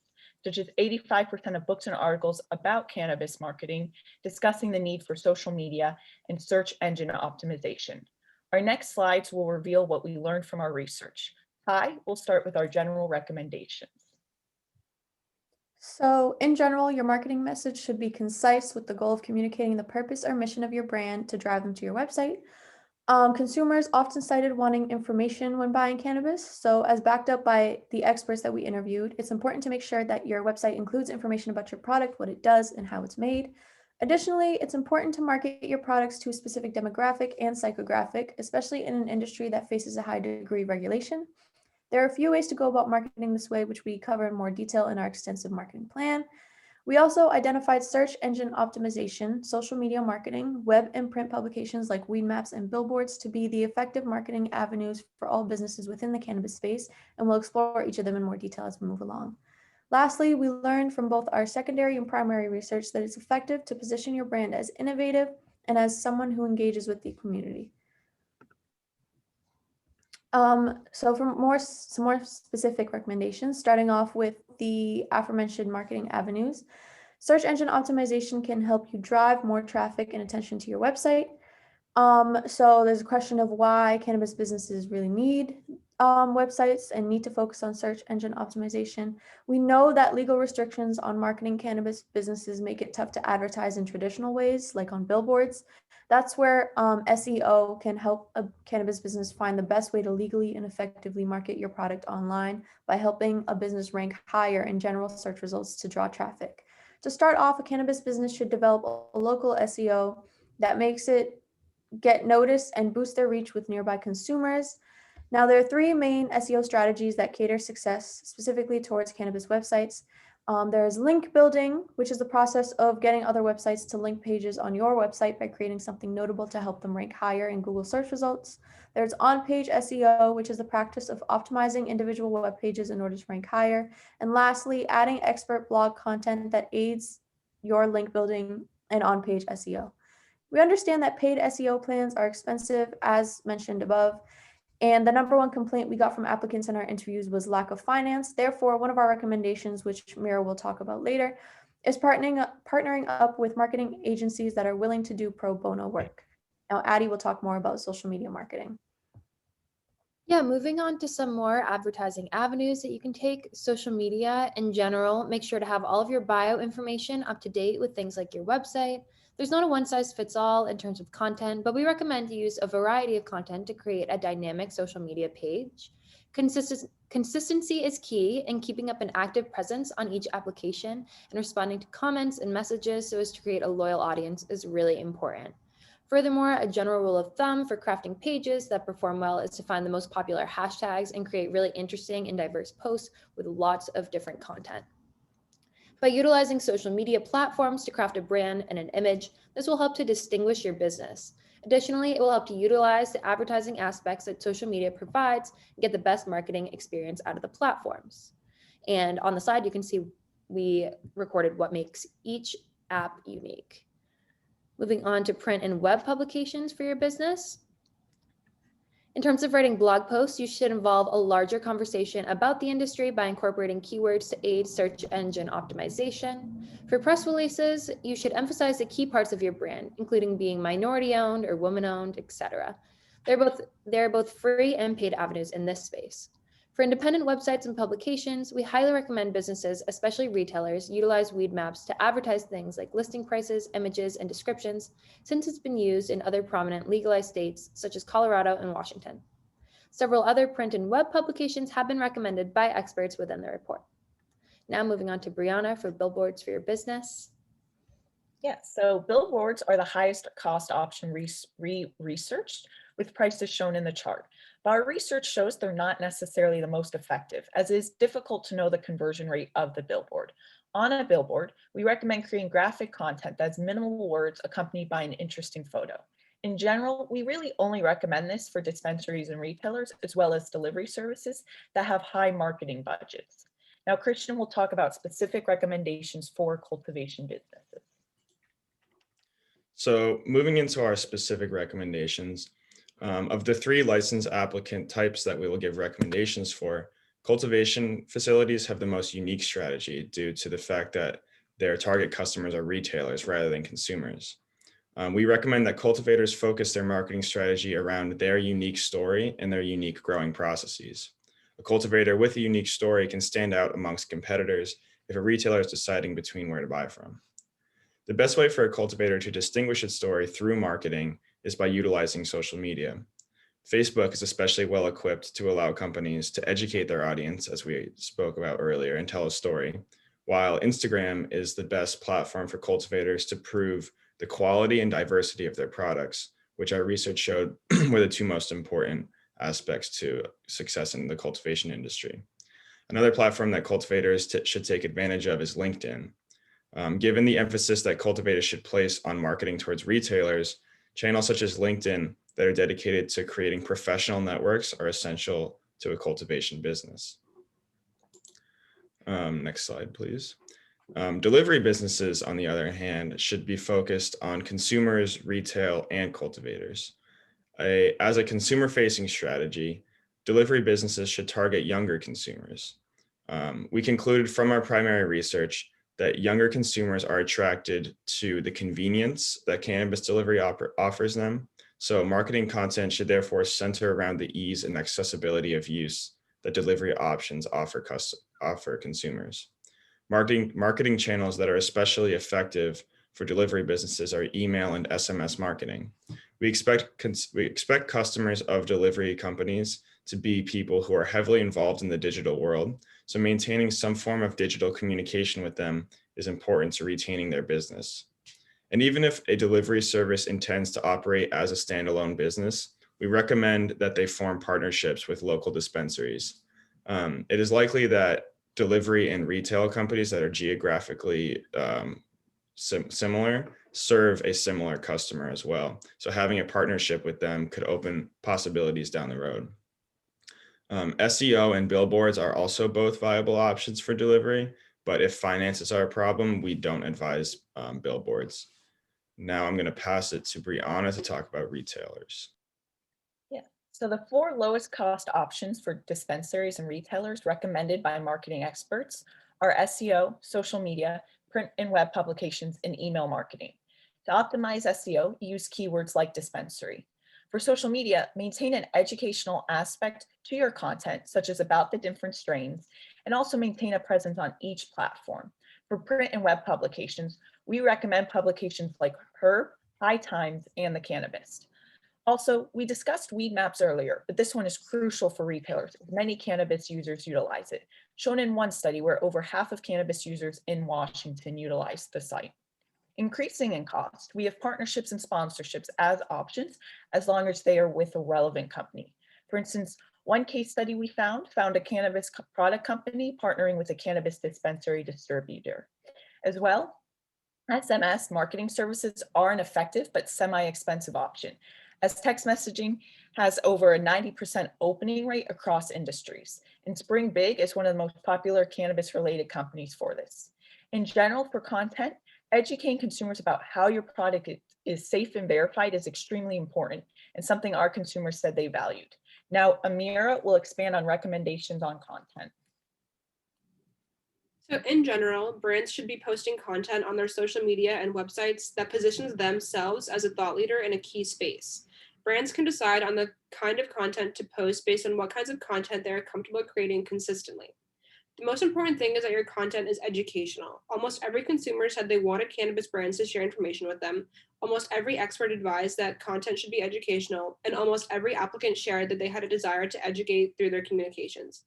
such as 85% of books and articles about cannabis marketing, discussing the need for social media and search engine optimization. Our next slides will reveal what we learned from our research. Hi, we'll start with our general recommendations. So in general, your marketing message should be concise with the goal of communicating the purpose or mission of your brand to drive them to your website. Consumers often cited wanting information when buying cannabis. So as backed up by the experts that we interviewed, it's important to make sure that your website includes information about your product, what it does, and how it's made. Additionally, it's important to market your products to a specific demographic and psychographic, especially in an industry that faces a high degree of regulation. There are a few ways to go about marketing this way, which we cover in more detail in our extensive marketing plan. We also identified search engine optimization, social media marketing, web and print publications like weed maps and billboards to be the effective marketing avenues for all businesses within the cannabis space, and we'll explore each of them in more detail as we move along. Lastly, we learned from both our secondary and primary research that it's effective to position your brand as innovative and as someone who engages with the community. So for some more specific recommendations, starting off with the aforementioned marketing avenues, search engine optimization can help you drive more traffic and attention to your website. So there's a question of why cannabis businesses really need websites and need to focus on search engine optimization. We know that legal restrictions on marketing cannabis businesses make it tough to advertise in traditional ways, like on billboards. That's where SEO can help a cannabis business find the best way to legally and effectively market your product online by helping a business rank higher in general search results to draw traffic. To start off, a cannabis business should develop a local SEO that makes it get noticed and boost their reach with nearby consumers. Now, there are three main SEO strategies that cater success specifically towards cannabis websites. There's link building, which is the process of getting other websites to link pages on your website by creating something notable to help them rank higher in Google search results. There's on-page SEO, which is the practice of optimizing individual web pages in order to rank higher. And lastly, adding expert blog content that aids your link building and on-page SEO. We understand that paid SEO plans are expensive, as mentioned above, and the number one complaint we got from applicants in our interviews was lack of finance. Therefore, one of our recommendations, which Mira will talk about later, is partnering up with marketing agencies that are willing to do pro bono work. Now, Addie will talk more about social media marketing. Yeah, moving on to some more advertising avenues that you can take. Social media in general, make sure to have all of your bio information up to date with things like your website. There's not a one size fits all in terms of content, but we recommend you use a variety of content to create a dynamic social media page. Consistency is key, and keeping up an active presence on each application and responding to comments and messages so as to create a loyal audience is really important. Furthermore, a general rule of thumb for crafting pages that perform well is to find the most popular hashtags and create really interesting and diverse posts with lots of different content. By utilizing social media platforms to craft a brand and an image, this will help to distinguish your business. Additionally, it will help to utilize the advertising aspects that social media provides and get the best marketing experience out of the platforms. And on the side, you can see we recorded what makes each app unique. Moving on to print and web publications for your business. In terms of writing blog posts, you should involve a larger conversation about the industry by incorporating keywords to aid search engine optimization. For press releases, you should emphasize the key parts of your brand, including being minority-owned or woman-owned, etc. They're both free and paid avenues in this space. For independent websites and publications, we highly recommend businesses, especially retailers, utilize weed maps to advertise things like listing prices, images, and descriptions, since it's been used in other prominent legalized states such as Colorado and Washington. Several other print and web publications have been recommended by experts within the report. Now moving on to Brianna for billboards for your business. Yes, so billboards are the highest cost option researched with prices shown in the chart. But our research shows they're not necessarily the most effective, as it is difficult to know the conversion rate of the billboard. On a billboard, we recommend creating graphic content that's minimal words accompanied by an interesting photo. In general, we really only recommend this for dispensaries and retailers, as well as delivery services that have high marketing budgets. Now, Christian will talk about specific recommendations for cultivation businesses. So moving into our specific recommendations, of the 3 license applicant types that we will give recommendations for, cultivation facilities have the most unique strategy due to the fact that their target customers are retailers rather than consumers. We recommend that cultivators focus their marketing strategy around their unique story and their unique growing processes. A cultivator with a unique story can stand out amongst competitors if a retailer is deciding between where to buy from. The best way for a cultivator to distinguish its story through marketing is by utilizing social media. Facebook is especially well equipped to allow companies to educate their audience, as we spoke about earlier, and tell a story, while Instagram is the best platform for cultivators to prove the quality and diversity of their products, which our research showed were the 2 most important aspects to success in the cultivation industry. Another platform that cultivators should take advantage of is LinkedIn. Given the emphasis that cultivators should place on marketing towards retailers, channels such as LinkedIn that are dedicated to creating professional networks are essential to a cultivation business. Next slide, please. Delivery businesses, on the other hand, should be focused on consumers, retail, and cultivators. As a consumer-facing strategy, delivery businesses should target younger consumers. We concluded from our primary research that younger consumers are attracted to the convenience that cannabis delivery offers them. So marketing content should therefore center around the ease and accessibility of use that delivery options offer consumers. Marketing channels that are especially effective for delivery businesses are email and SMS marketing. We expect customers of delivery companies to be people who are heavily involved in the digital world, so maintaining some form of digital communication with them is important to retaining their business. And even if a delivery service intends to operate as a standalone business, we recommend that they form partnerships with local dispensaries. It is likely that delivery and retail companies that are geographically similar serve a similar customer as well. So having a partnership with them could open possibilities down the road. SEO and billboards are also both viable options for delivery, but if finances are a problem, we don't advise billboards. Now I'm going to pass it to Brianna to talk about retailers. Yeah, so the 4 lowest cost options for dispensaries and retailers recommended by marketing experts are SEO, social media, print and web publications, and email marketing. To optimize SEO, use keywords like dispensary. For social media, maintain an educational aspect to your content, such as about the different strains, and also maintain a presence on each platform. For print and web publications, we recommend publications like Herb, High Times, and the Cannabis. Also, we discussed weed maps earlier, but this one is crucial for retailers. Many cannabis users utilize it, shown in one study where over half of cannabis users in Washington utilized the site. Increasing in cost, we have partnerships and sponsorships as options as long as they are with a relevant company. For instance, one case study we found a cannabis product company partnering with a cannabis dispensary distributor. As well, SMS marketing services are an effective but semi-expensive option, as text messaging has over a 90% opening rate across industries. And Spring Big is one of the most popular cannabis-related companies for this. In general, for content, educating consumers about how your product is safe and verified is extremely important and something our consumers said they valued. Now, Amira will expand on recommendations on content. So in general, brands should be posting content on their social media and websites that positions themselves as a thought leader in a key space. Brands can decide on the kind of content to post based on what kinds of content they are comfortable creating consistently. The most important thing is that your content is educational. Almost every consumer said they wanted cannabis brands to share information with them. Almost every expert advised that content should be educational, and almost every applicant shared that they had a desire to educate through their communications.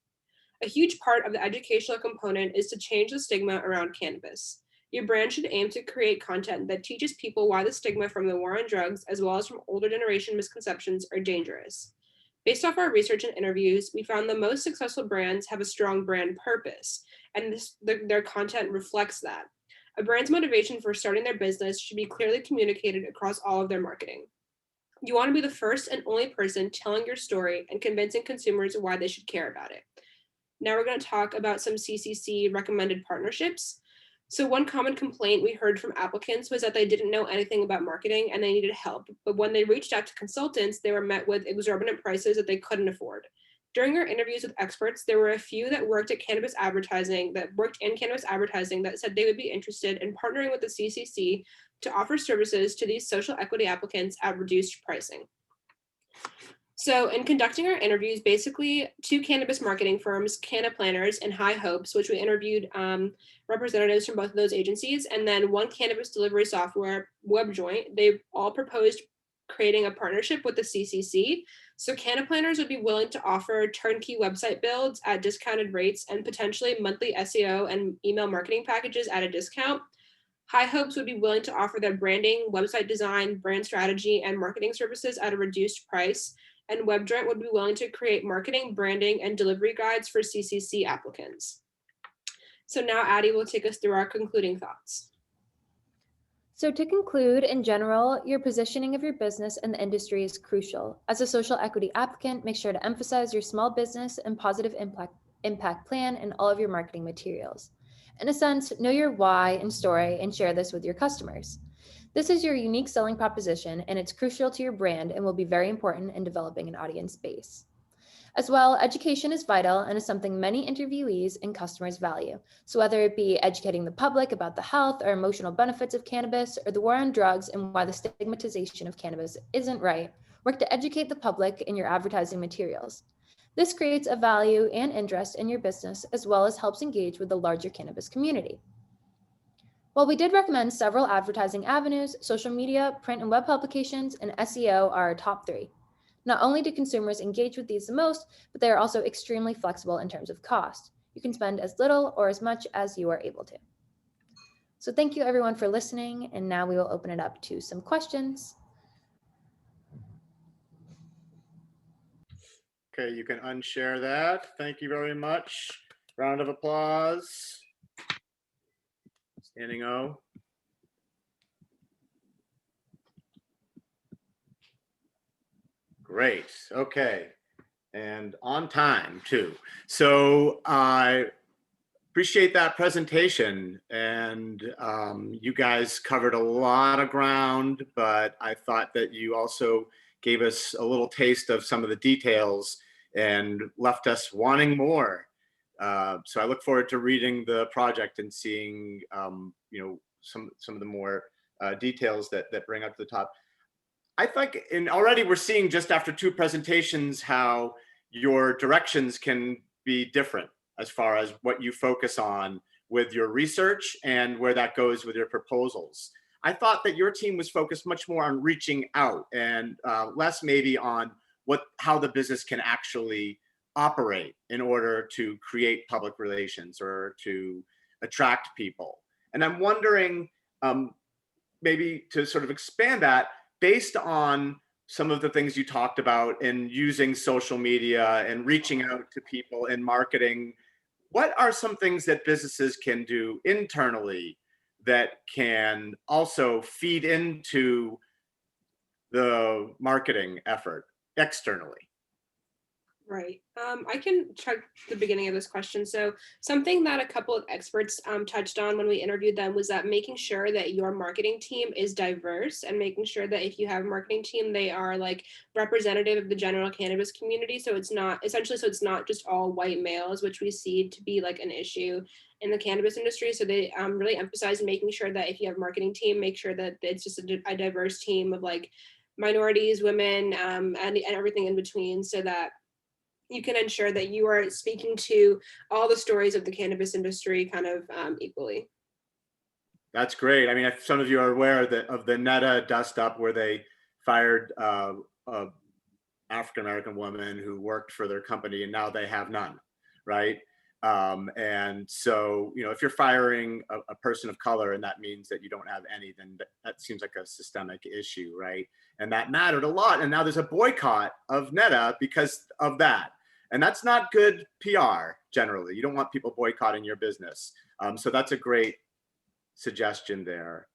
A huge part of the educational component is to change the stigma around cannabis. Your brand should aim to create content that teaches people why the stigma from the war on drugs, as well as from older generation misconceptions, are dangerous. Based off our research and interviews, we found the most successful brands have a strong brand purpose, and their content reflects that. A brand's motivation for starting their business should be clearly communicated across all of their marketing. You want to be the first and only person telling your story and convincing consumers why they should care about it. Now we're going to talk about some CCC recommended partnerships. So one common complaint we heard from applicants was that they didn't know anything about marketing and they needed help. But when they reached out to consultants, they were met with exorbitant prices that they couldn't afford. During our interviews with experts, there were a few that worked in cannabis advertising that said they would be interested in partnering with the CCC to offer services to these social equity applicants at reduced pricing. So in conducting our interviews, basically 2 cannabis marketing firms, Canna Planners and High Hopes, which we interviewed representatives from both of those agencies, and then 1 cannabis delivery software, WebJoint, they all proposed creating a partnership with the CCC. So Canna Planners would be willing to offer turnkey website builds at discounted rates and potentially monthly SEO and email marketing packages at a discount. High Hopes would be willing to offer their branding, website design, brand strategy, and marketing services at a reduced price. And WebJoint would be willing to create marketing, branding, and delivery guides for CCC applicants. So now Addie will take us through our concluding thoughts. So to conclude, in general, your positioning of your business in the industry is crucial. As a social equity applicant, make sure to emphasize your small business and positive impact plan in all of your marketing materials. In a sense, know your why and story and share this with your customers. This is your unique selling proposition, and it's crucial to your brand and will be very important in developing an audience base. As well, education is vital and is something many interviewees and customers value. So whether it be educating the public about the health or emotional benefits of cannabis, or the war on drugs and why the stigmatization of cannabis isn't right, work to educate the public in your advertising materials. This creates a value and interest in your business, as well as helps engage with the larger cannabis community. While we did recommend several advertising avenues, social media, print and web publications, and SEO are our top 3. Not only do consumers engage with these the most, but they are also extremely flexible in terms of cost. You can spend as little or as much as you are able to. So thank you everyone for listening, and now we will open it up to some questions. Okay, you can unshare that. Thank you very much. Round of applause. Standing O. Great. Okay. And on time too. So I appreciate that presentation, and you guys covered a lot of ground, but I thought that you also gave us a little taste of some of the details and left us wanting more. So I look forward to reading the project and seeing, some of the more details that bring up to the top. I think, and already we're seeing just after 2 presentations how your directions can be different as far as what you focus on with your research and where that goes with your proposals. I thought that your team was focused much more on reaching out and less maybe on how the business can actually operate in order to create public relations or to attract people. And I'm wondering, maybe to sort of expand that, based on some of the things you talked about in using social media and reaching out to people in marketing, what are some things that businesses can do internally that can also feed into the marketing effort externally? Right. I can check the beginning of this question. So something that a couple of experts touched on when we interviewed them was that making sure that your marketing team is diverse, and making sure that if you have a marketing team, they are like representative of the general cannabis community. So it's not just all white males, which we see to be like an issue in the cannabis industry. So they really emphasize making sure that if you have a marketing team, make sure that it's just a diverse team of like minorities, women, and everything in between, so that you can ensure that you are speaking to all the stories of the cannabis industry kind of equally. That's great. I mean, if some of you are aware of the Netta dust up where they fired a African-American woman who worked for their company, and now they have none, right? And so, you know, if you're firing a person of color and that means that you don't have any, then that seems like a systemic issue, right? And that mattered a lot. And now there's a boycott of Netta because of that. And that's not good PR generally. You don't want people boycotting your business. So that's a great suggestion there.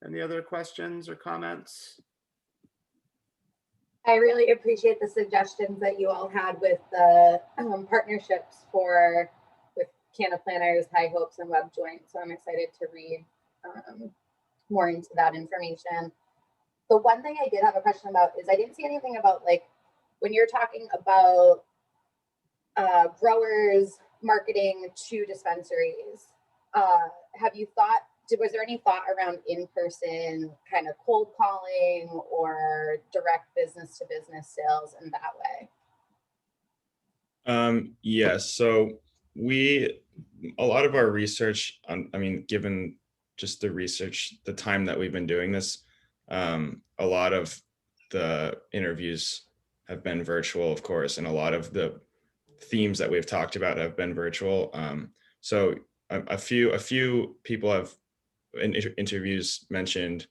Any other questions or comments? I really appreciate the suggestions that you all had with the partnerships with Canna Planners, High Hopes, and Web Joint. So I'm excited to read more into that information. The one thing I did have a question about is I didn't see anything about, like, when you're talking about growers marketing to dispensaries, was there any thought around in-person kind of cold calling or direct business to business sales in that way? Yes. So a lot of our research given just the research, the time that we've been doing this, a lot of the interviews have been virtual, of course, and a lot of the themes that we've talked about have been virtual. So a few people have in interviews mentioned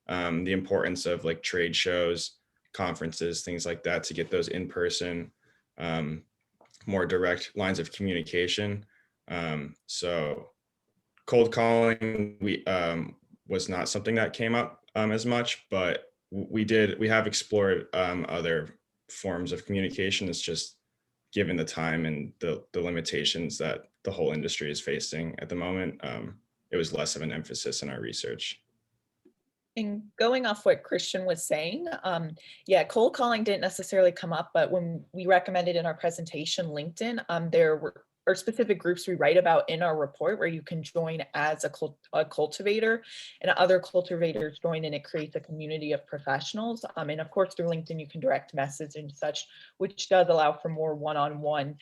the importance of like trade shows, conferences, things like that, to get those in person, more direct lines of communication. So cold calling was not something that came up as much, but we have explored other forms of communication. It's just given the time and the limitations that the whole industry is facing at the moment, it was less of an emphasis in our research. And going off what Christian was saying, yeah, cold calling didn't necessarily come up, but when we recommended in our presentation LinkedIn, there are specific groups we write about in our report where you can join as a cultivator, and other cultivators join, and it creates a community of professionals. And of course, through LinkedIn, you can direct message and such, which does allow for more one-on-one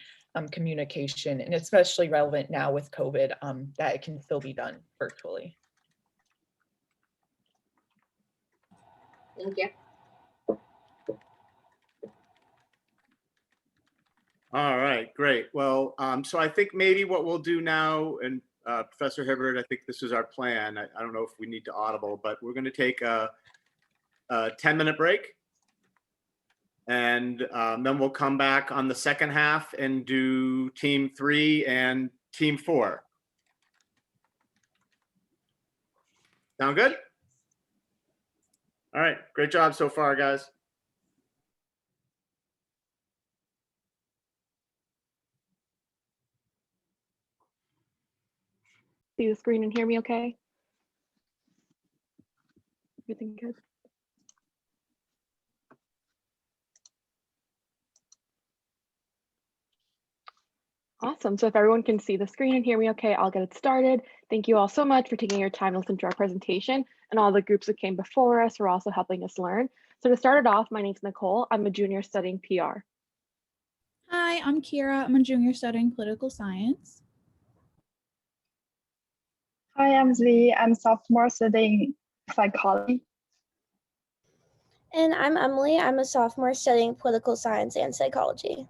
communication, and especially relevant now with COVID, that it can still be done virtually. Thank you. All right, great. Well, so I think maybe what we'll do now, and Professor Hibbert, I think this is our plan. I don't know if we need to audible, but we're going to take a 10-minute break. And then we'll come back on the second half and do team 3 and team 4. Sound good? All right, great job so far, guys. See the screen and hear me okay? Everything good? Awesome. So if everyone can see the screen and hear me okay, I'll get it started. Thank you all so much for taking your time to listen to our presentation, and all the groups that came before us were also helping us learn. So to start it off, my name's Nicole. I'm a junior studying PR. Hi, I'm Kira. I'm a junior studying political science. Hi, I'm Zee. I'm a sophomore studying psychology. And I'm Emily. I'm a sophomore studying political science and psychology.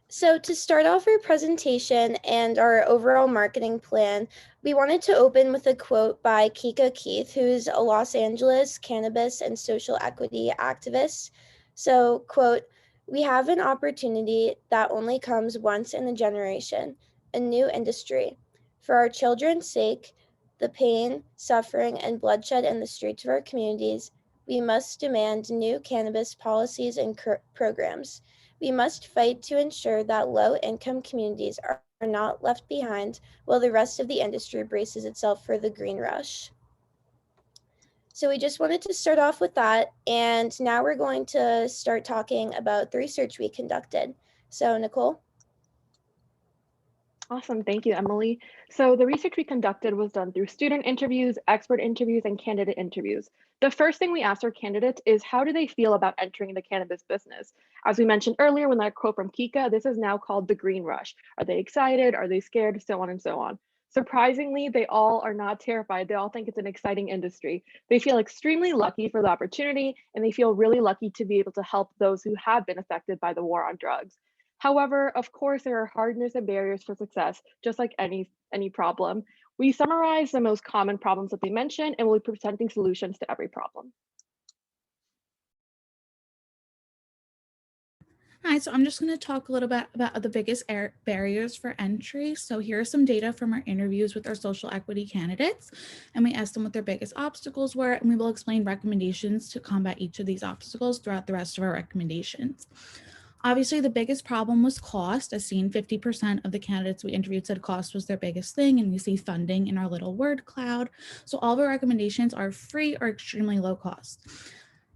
So to start off our presentation and our overall marketing plan, we wanted to open with a quote by Kika Keith, who's a Los Angeles cannabis and social equity activist. So, quote, "We have an opportunity that only comes once in a generation, a new industry. For our children's sake, the pain, suffering, and bloodshed in the streets of our communities, we must demand new cannabis policies and programs. We must fight to ensure that low-income communities are not left behind while the rest of the industry braces itself for the green rush." So we just wanted to start off with that, and now we're going to start talking about the research we conducted. So Nicole? Awesome. Thank you, Emily. So the research we conducted was done through student interviews, expert interviews, and candidate interviews. The first thing we asked our candidates is how do they feel about entering the cannabis business? As we mentioned earlier, with that quote from Kika, this is now called the green rush. Are they excited? Are they scared? So on and so on. Surprisingly, they all are not terrified. They all think it's an exciting industry. They feel extremely lucky for the opportunity, and they feel really lucky to be able to help those who have been affected by the war on drugs. However, of course, there are hardness and barriers for success, just like any problem. We summarize the most common problems that they mentioned, and we'll be presenting solutions to every problem. Hi, so I'm just going to talk a little bit about the biggest barriers for entry. So here are some data from our interviews with our social equity candidates, and we asked them what their biggest obstacles were, and we will explain recommendations to combat each of these obstacles throughout the rest of our recommendations. Obviously, the biggest problem was cost. As seen, 50% of the candidates we interviewed said cost was their biggest thing, and you see funding in our little word cloud. So all of our recommendations are free or extremely low cost.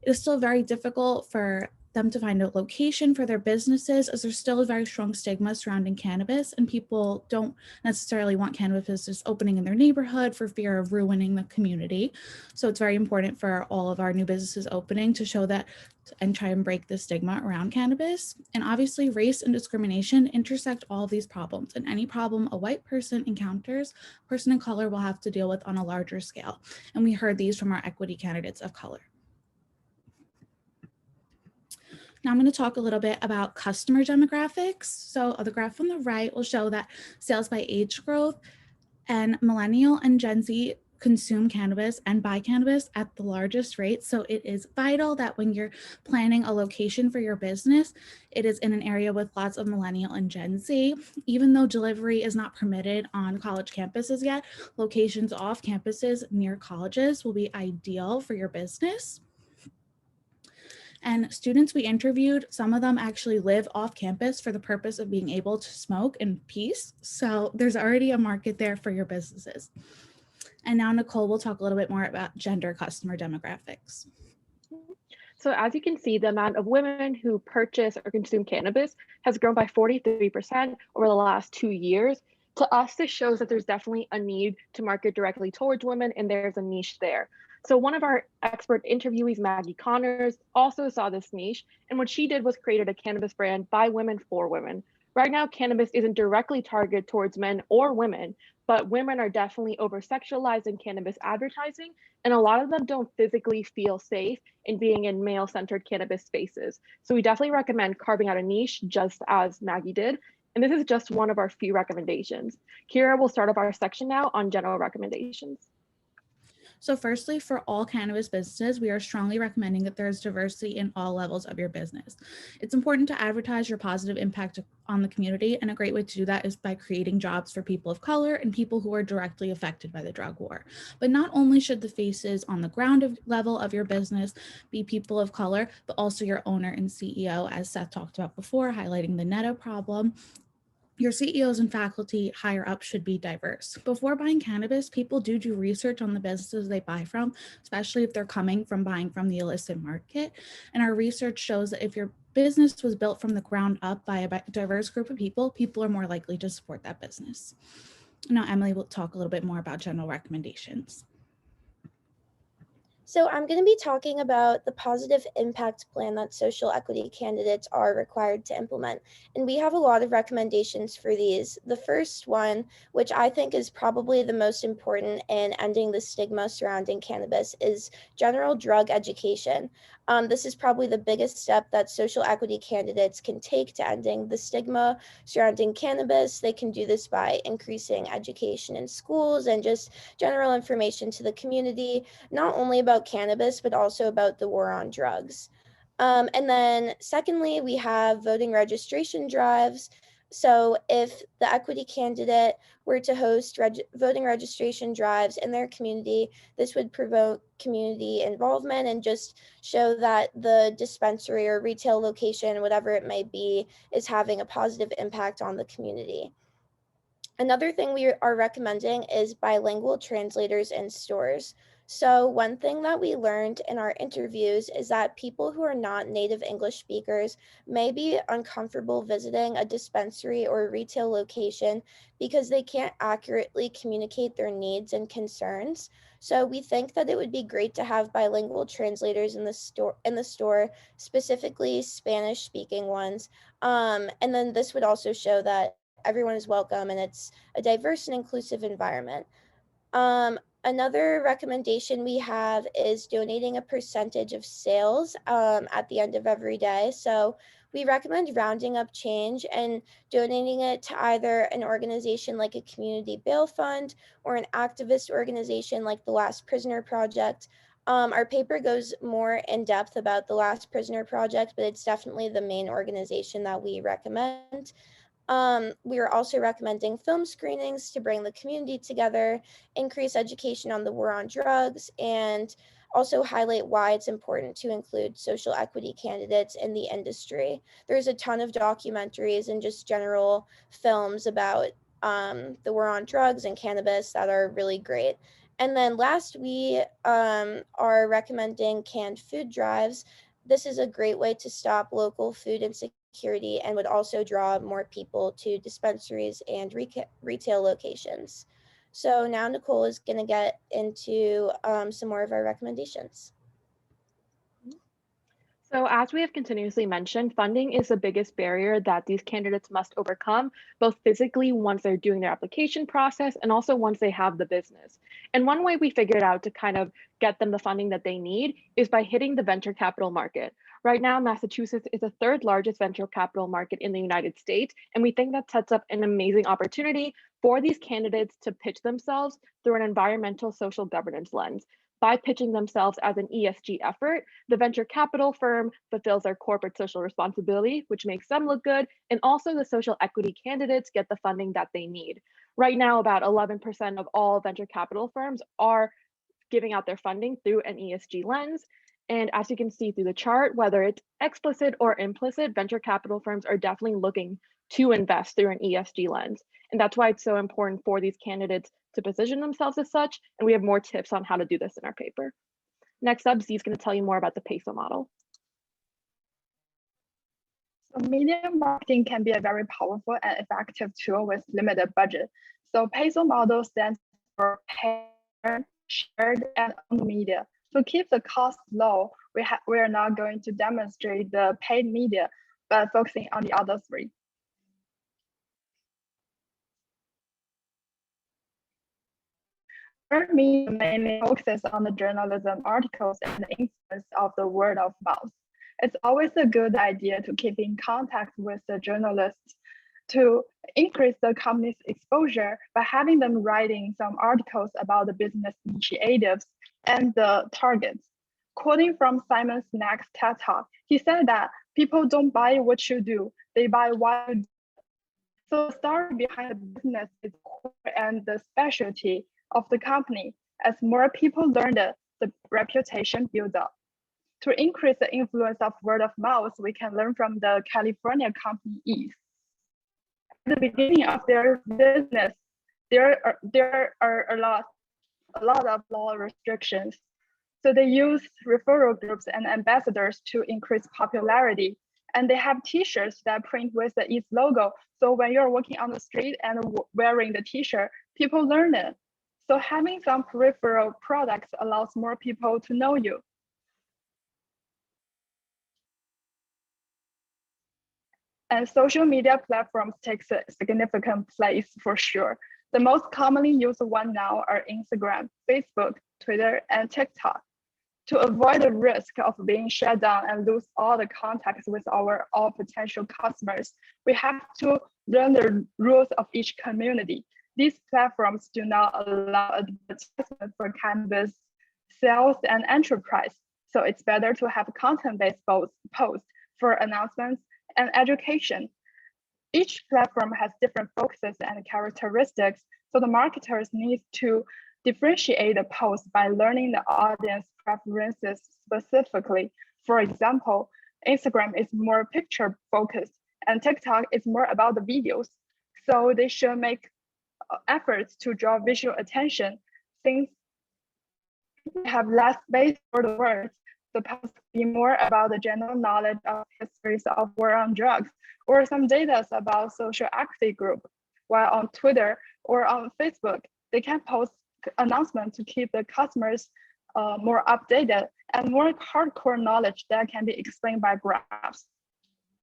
It is still very difficult for them to find a location for their businesses, as there's still a very strong stigma surrounding cannabis, and people don't necessarily want cannabis business opening in their neighborhood for fear of ruining the community. So it's very important for all of our new businesses opening to show that and try and break the stigma around cannabis. And obviously, race and discrimination intersect all of these problems, and any problem a white person encounters, a person of color will have to deal with on a larger scale. And we heard these from our equity candidates of color. Now I'm going to talk a little bit about customer demographics. So the graph on the right will show that sales by age growth, and millennial and Gen Z consume cannabis and buy cannabis at the largest rate. So it is vital that when you're planning a location for your business, it is in an area with lots of millennial and Gen Z. Even though delivery is not permitted on college campuses yet, locations off campuses near colleges will be ideal for your business. And students we interviewed, some of them actually live off campus for the purpose of being able to smoke in peace. So there's already a market there for your businesses. And now Nicole will talk a little bit more about gender customer demographics. So as you can see, the amount of women who purchase or consume cannabis has grown by 43% over the last 2 years. To us, this shows that there's definitely a need to market directly towards women, and there's a niche there. So one of our expert interviewees, Maggie Connors, also saw this niche, and what she did was created a cannabis brand by women for women. Right now, cannabis isn't directly targeted towards men or women, but women are definitely over-sexualized in cannabis advertising, and a lot of them don't physically feel safe in being in male-centered cannabis spaces. So we definitely recommend carving out a niche, just as Maggie did, and this is just one of our few recommendations. Kira will start off our section now on general recommendations. So firstly, for all cannabis businesses, we are strongly recommending that there's diversity in all levels of your business. It's important to advertise your positive impact on the community, and a great way to do that is by creating jobs for people of color and people who are directly affected by the drug war. But not only should the faces on the ground level of your business be people of color, but also your owner and CEO, as Seth talked about before, highlighting the NETA problem. Your CEOs and faculty higher up should be diverse. Before buying cannabis, people do research on the businesses they buy from, especially if they're coming from buying from the illicit market. And our research shows that if your business was built from the ground up by a diverse group of people, people are more likely to support that business. Now, Emily will talk a little bit more about general recommendations. So I'm going to be talking about the positive impact plan that social equity candidates are required to implement. And we have a lot of recommendations for these. The first one, which I think is probably the most important in ending the stigma surrounding cannabis, is general drug education. This is probably the biggest step that social equity candidates can take to ending the stigma surrounding cannabis. They can do this by increasing education in schools and just general information to the community, not only about cannabis, but also about the war on drugs. And then secondly, we have voting registration drives. So if the equity candidate were to host voting registration drives in their community, this would promote community involvement and just show that the dispensary or retail location, whatever it may be, is having a positive impact on the community. Another thing we are recommending is bilingual translators in stores. So one thing that we learned in our interviews is that people who are not native English speakers may be uncomfortable visiting a dispensary or retail location because they can't accurately communicate their needs and concerns. So we think that it would be great to have bilingual translators in the store, specifically Spanish speaking ones. And then this would also show that everyone is welcome and it's a diverse and inclusive environment. Another recommendation we have is donating a percentage of sales at the end of every day. So we recommend rounding up change and donating it to either an organization like a community bail fund or an activist organization like the Last Prisoner Project. Our paper goes more in depth about the Last Prisoner Project, but it's definitely the main organization that we recommend. We are also recommending film screenings to bring the community together, increase education on the war on drugs, and also highlight why it's important to include social equity candidates in the industry. There's a ton of documentaries and just general films about the war on drugs and cannabis that are really great. And then last, we are recommending canned food drives. This is a great way to stop local food insecurity and would also draw more people to dispensaries and retail locations. So now Nicole is going to get into some more of our recommendations. So as we have continuously mentioned, funding is the biggest barrier that these candidates must overcome, both physically once they're doing their application process and also once they have the business. And one way we figured out to kind of get them the funding that they need is by hitting the venture capital market. Right now, Massachusetts is the third largest venture capital market in the United States, and we think that sets up an amazing opportunity for these candidates to pitch themselves through an environmental social governance lens. By pitching themselves as an ESG effort, the venture capital firm fulfills their corporate social responsibility, which makes them look good, and also the social equity candidates get the funding that they need. Right now, about 11% of all venture capital firms are giving out their funding through an ESG lens. And as you can see through the chart, whether it's explicit or implicit, venture capital firms are definitely looking to invest through an ESG lens. And that's why it's so important for these candidates to position themselves as such. And we have more tips on how to do this in our paper. Next up, Z is going to tell you more about the PESO model. So media marketing can be a very powerful and effective tool with limited budget. So PESO model stands for paid, shared, and owned media. To keep the cost low, we are not going to demonstrate the paid media, but focusing on the other three. Our media mainly focuses on the journalism articles and the influence of the word of mouth. It's always a good idea to keep in contact with the journalists to increase the company's exposure by having them writing some articles about the business initiatives and the targets. Quoting from Simon Sinek's TED Talk, he said that people don't buy what you do, they buy what you do. So the story behind the business is core and the specialty of the company. As more people learn it, the reputation builds up. To increase the influence of word of mouth, we can learn from the California company East. At the beginning of their business, there are a lot of law restrictions. So they use referral groups and ambassadors to increase popularity. And they have t-shirts that print with the East logo. So when you're walking on the street and wearing the t-shirt, people learn it. So having some peripheral products allows more people to know you. And social media platforms takes a significant place for sure. The most commonly used one now are Instagram, Facebook, Twitter, and TikTok. To avoid the risk of being shut down and lose all the contacts with all potential customers, we have to learn the rules of each community. These platforms do not allow advertisement for cannabis sales and enterprise. So it's better to have content-based posts for announcements and education. Each platform has different focuses and characteristics, so the marketers need to differentiate the post by learning the audience preferences specifically. For example, Instagram is more picture focused and TikTok is more about the videos. So they should make efforts to draw visual attention since They have less space for the words. The post be more about the general knowledge of histories of war on drugs or some data about social equity group. While on Twitter or on Facebook, they can post announcements to keep the customers more updated and more hardcore knowledge that can be explained by graphs.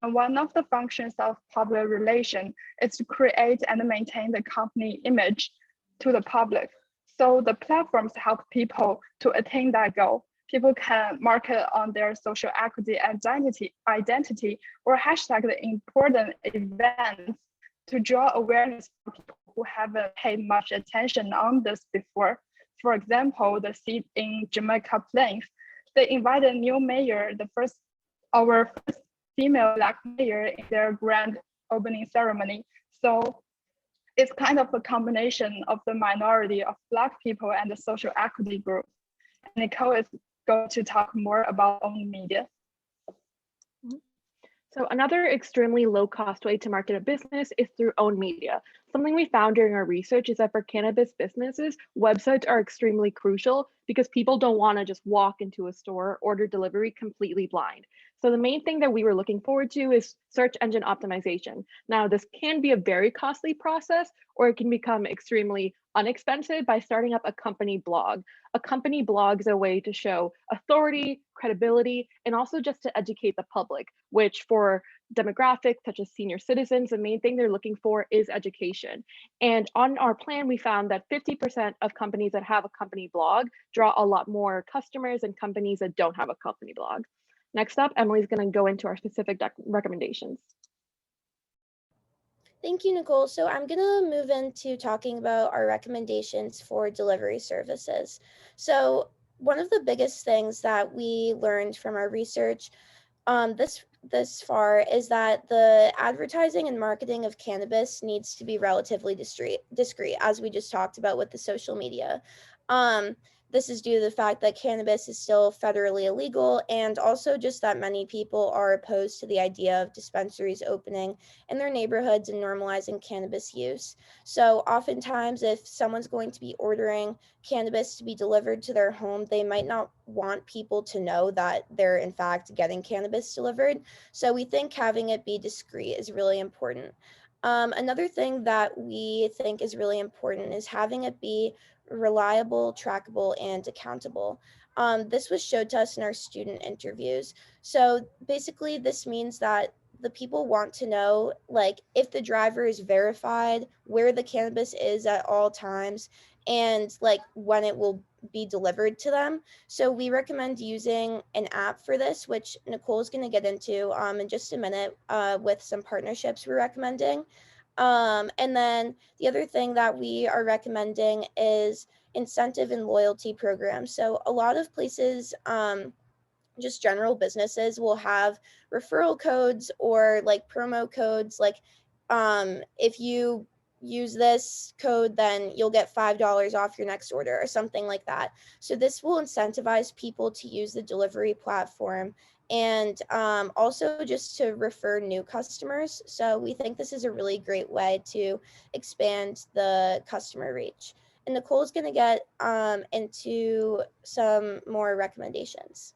And one of the functions of public relation is to create and maintain the company image to the public. So the platforms help people to attain that goal. People can market on their social equity identity or hashtag the important events to draw awareness from people who haven't paid much attention on this before. For example, the seat in Jamaica Plains, they invited new mayor, our first female Black mayor in their grand opening ceremony. So it's kind of a combination of the minority of Black people and the social equity group. And Nicole is going to talk more about owned media. So another extremely low cost way to market a business is through owned media. Something we found during our research is that for cannabis businesses, websites are extremely crucial because people don't want to just walk into a store, order delivery completely blind. So the main thing that we were looking forward to is search engine optimization. Now, this can be a very costly process, or it can become extremely inexpensive by starting up a company blog. A company blog is a way to show authority, credibility, and also just to educate the public, which for demographics such as senior citizens, the main thing they're looking for is education. And on our plan, we found that 50% of companies that have a company blog draw a lot more customers than companies that don't have a company blog. Next up, Emily's going to go into our specific recommendations. Thank you, Nicole. So I'm going to move into talking about our recommendations for delivery services. So one of the biggest things that we learned from our research this far is that the advertising and marketing of cannabis needs to be relatively discreet, as we just talked about with the social media. This is due to the fact that cannabis is still federally illegal, and also just that many people are opposed to the idea of dispensaries opening in their neighborhoods and normalizing cannabis use. So oftentimes, if someone's going to be ordering cannabis to be delivered to their home, they might not want people to know that they're in fact getting cannabis delivered. So we think having it be discreet is really important. Another thing that we think is really important is having it be reliable, trackable, and accountable. This was showed to us in our student interviews. So basically, this means that the people want to know, like, if the driver is verified, where the cannabis is at all times, and like when it will be delivered to them. So we recommend using an app for this, which Nicole is going to get into in just a minute with some partnerships we're recommending. And then the other thing that we are recommending is incentive and loyalty programs. So a lot of places, just general businesses, will have referral codes or like promo codes. Like if you use this code, then you'll get $5 off your next order or something like that. So this will incentivize people to use the delivery platform and also just to refer new customers. So we think this is a really great way to expand the customer reach. And Nicole's going to get into some more recommendations.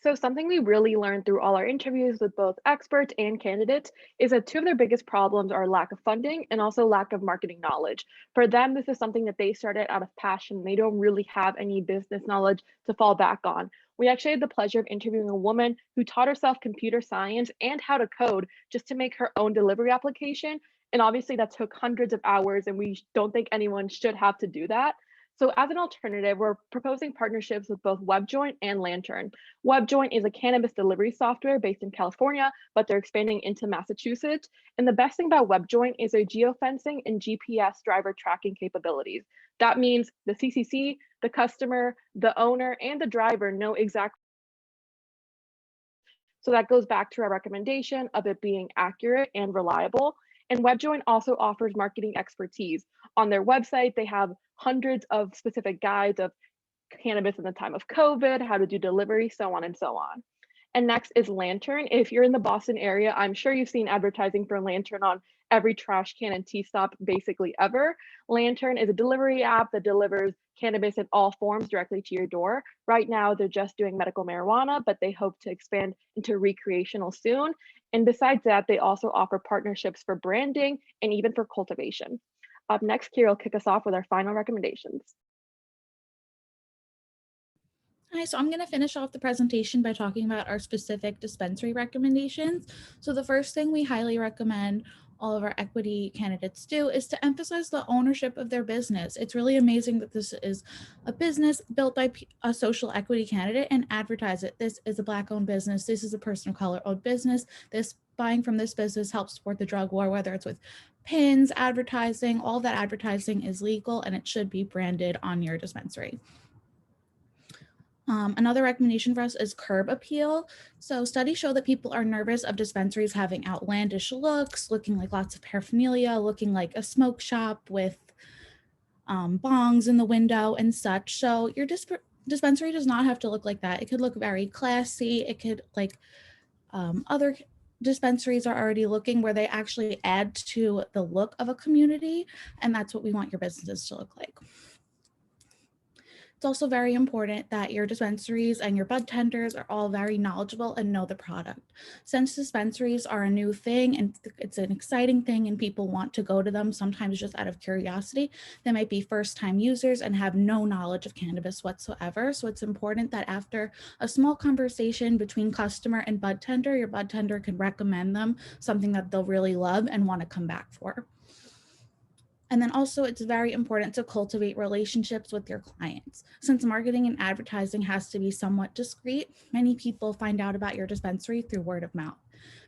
So something we really learned through all our interviews with both experts and candidates is that two of their biggest problems are lack of funding and also lack of marketing knowledge. For them, this is something that they started out of passion. They don't really have any business knowledge to fall back on. We actually had the pleasure of interviewing a woman who taught herself computer science and how to code just to make her own delivery application. And obviously that took hundreds of hours, and we don't think anyone should have to do that. So as an alternative, we're proposing partnerships with both WebJoint and Lantern. WebJoint is a cannabis delivery software based in California, but they're expanding into Massachusetts. And the best thing about WebJoint is their geofencing and GPS driver tracking capabilities. That means the CCC, the customer, the owner, and the driver know exactly. So that goes back to our recommendation of it being accurate and reliable. And WebJoint also offers marketing expertise. On their website, they have hundreds of specific guides of cannabis in the time of COVID, how to do delivery, so on and so on. And next is Lantern. If you're in the Boston area, I'm sure you've seen advertising for Lantern on every trash can and tea stop basically ever. Lantern is a delivery app that delivers cannabis in all forms directly to your door. Right now, they're just doing medical marijuana, but they hope to expand into recreational soon. And besides that, they also offer partnerships for branding and even for cultivation. Up next, Kira will kick us off with our final recommendations. Hi, so I'm going to finish off the presentation by talking about our specific dispensary recommendations. So the first thing we highly recommend all of our equity candidates do is to emphasize the ownership of their business. It's really amazing that this is a business built by a social equity candidate, and advertise it. This is a Black-owned business. This is a person of color-owned business. Buying from this business helps support the drug war, whether it's with pins, advertising. All that advertising is legal, and it should be branded on your dispensary. Another recommendation for us is curb appeal. So studies show that people are nervous of dispensaries having outlandish looks, looking like lots of paraphernalia, looking like a smoke shop with bongs in the window and such. So your dispensary does not have to look like that. It could look very classy. It could, like other dispensaries are already looking, where they actually add to the look of a community. And that's what we want your businesses to look like. It's also very important that your dispensaries and your bud tenders are all very knowledgeable and know the product. Since dispensaries are a new thing and it's an exciting thing and people want to go to them sometimes just out of curiosity, they might be first-time users and have no knowledge of cannabis whatsoever. So it's important that after a small conversation between customer and bud tender, your bud tender can recommend them something that they'll really love and want to come back for. And then also, it's very important to cultivate relationships with your clients. Since marketing and advertising has to be somewhat discreet, many people find out about your dispensary through word of mouth.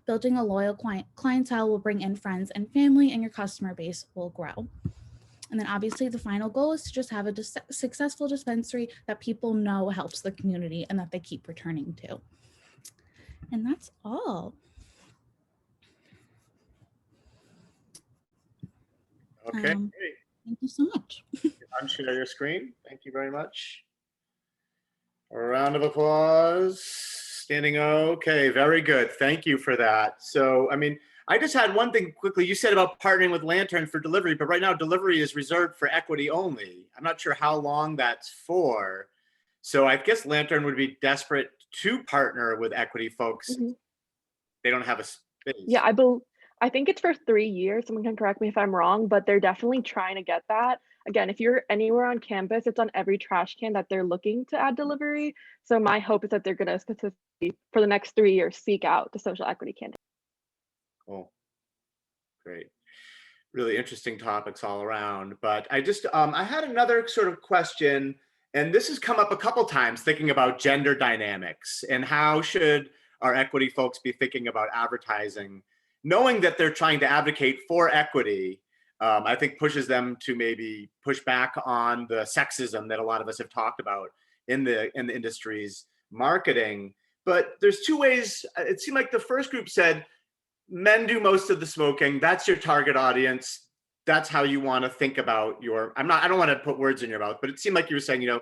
Building a loyal clientele will bring in friends and family, and your customer base will grow. And then obviously the final goal is to just have a successful dispensary that people know helps the community and that they keep returning to. And that's all. Okay, great. Thank you so much. Unshare your screen. Thank you very much. A round of applause. Standing okay, very good. Thank you for that. So, I mean, I just had one thing quickly. You said about partnering with Lantern for delivery, but right now delivery is reserved for equity only. I'm not sure how long that's for. So I guess Lantern would be desperate to partner with equity folks. Mhm. They don't have a space. Yeah, I think it's for 3 years. Someone can correct me if I'm wrong, but they're definitely trying to get that. Again, if you're anywhere on campus, it's on every trash can that they're looking to add delivery. So my hope is that they're going to specifically, for the next 3 years, seek out the social equity candidates. Cool. Great. Really interesting topics all around. But I just, I had another sort of question, and this has come up a couple times, thinking about gender dynamics and how should our equity folks be thinking about advertising, knowing that they're trying to advocate for equity. I think pushes them to maybe push back on the sexism that a lot of us have talked about in the industry's marketing. But there's two ways. It seemed like the first group said, men do most of the smoking. That's your target audience. That's how you want to think about your, I don't want to put words in your mouth, but it seemed like you were saying, you know,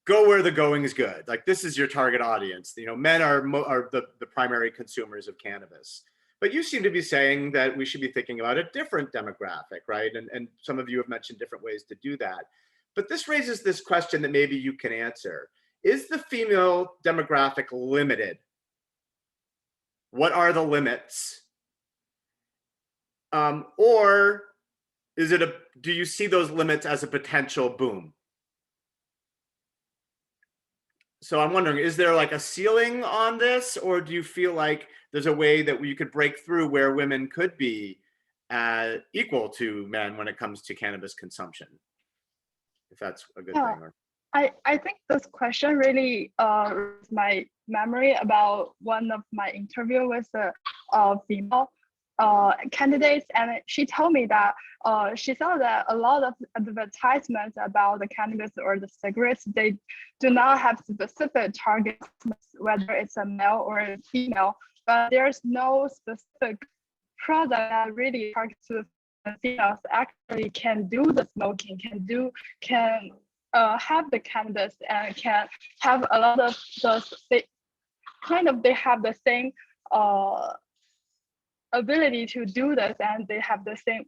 go where the going is good. Like, this is your target audience. You know, men are the primary consumers of cannabis. But you seem to be saying that we should be thinking about a different demographic, right? And some of you have mentioned different ways to do that. But this raises this question that maybe you can answer. Is the female demographic limited? What are the limits? Or is it do you see those limits as a potential boom? So I'm wondering, is there like a ceiling on this, or do you feel like there's a way that you could break through where women could be equal to men when it comes to cannabis consumption? If that's a good thing. Or... I think this question really my memory about one of my interview with a female candidates, and she told me that she saw that a lot of advertisements about the cannabis or the cigarettes, they do not have specific targets, whether it's a male or a female, but there's no specific product that really targets the females actually can do the smoking, can have the cannabis, and can have a lot of they have the same ability to do this, and they have the same.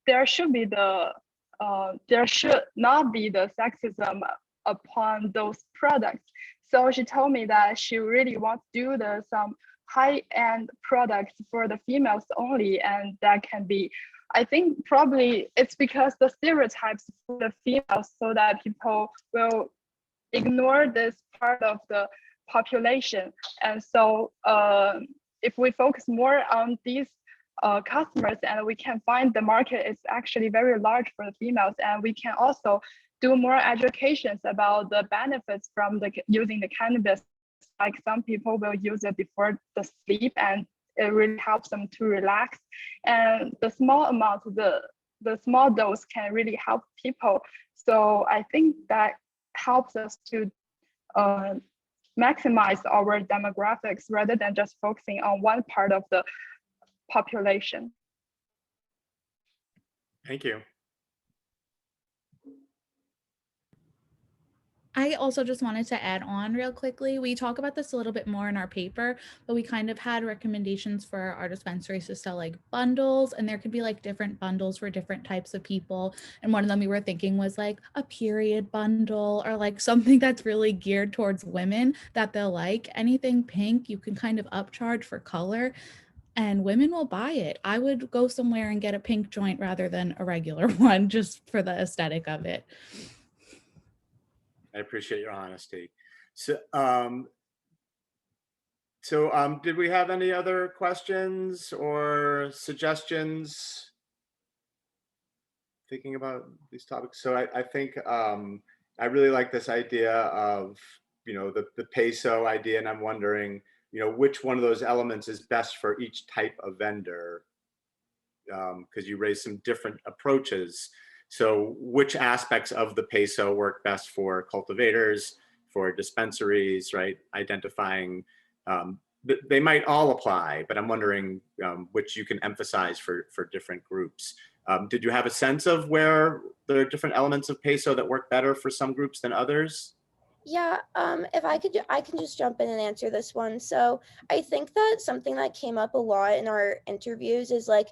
There should be there should not be the sexism upon those products. So she told me that she really wants to do some high-end products for the females only, and that can be, I think probably it's because the stereotypes for the females, so that people will ignore this part of the population. And so if we focus more on these customers, and we can find the market is actually very large for the females, and we can also do more educations about the benefits from using the cannabis. Like some people will use it before the sleep, and it really helps them to relax. And the small amount, the small dose can really help people. So I think that helps us to maximize our demographics rather than just focusing on one part of the population. Thank you. I also just wanted to add on real quickly. We talk about this a little bit more in our paper, but we kind of had recommendations for our dispensaries to sell like bundles, and there could be like different bundles for different types of people. And one of them we were thinking was like a period bundle, or like something that's really geared towards women that they'll like. Anything pink, you can kind of upcharge for color, and women will buy it. I would go somewhere and get a pink joint rather than a regular one, just for the aesthetic of it. I appreciate your honesty. So, did we have any other questions or suggestions? Thinking about these topics. So I think I really like this idea of, the peso idea, and I'm wondering, which one of those elements is best for each type of vendor, because you raised some different approaches. So which aspects of the peso work best for cultivators, for dispensaries, right? Identifying, they might all apply, but I'm wondering which you can emphasize for different groups. Did you have a sense of where there are different elements of peso that work better for some groups than others? Yeah, if I could, I can just jump in and answer this one. So I think that something that came up a lot in our interviews is like,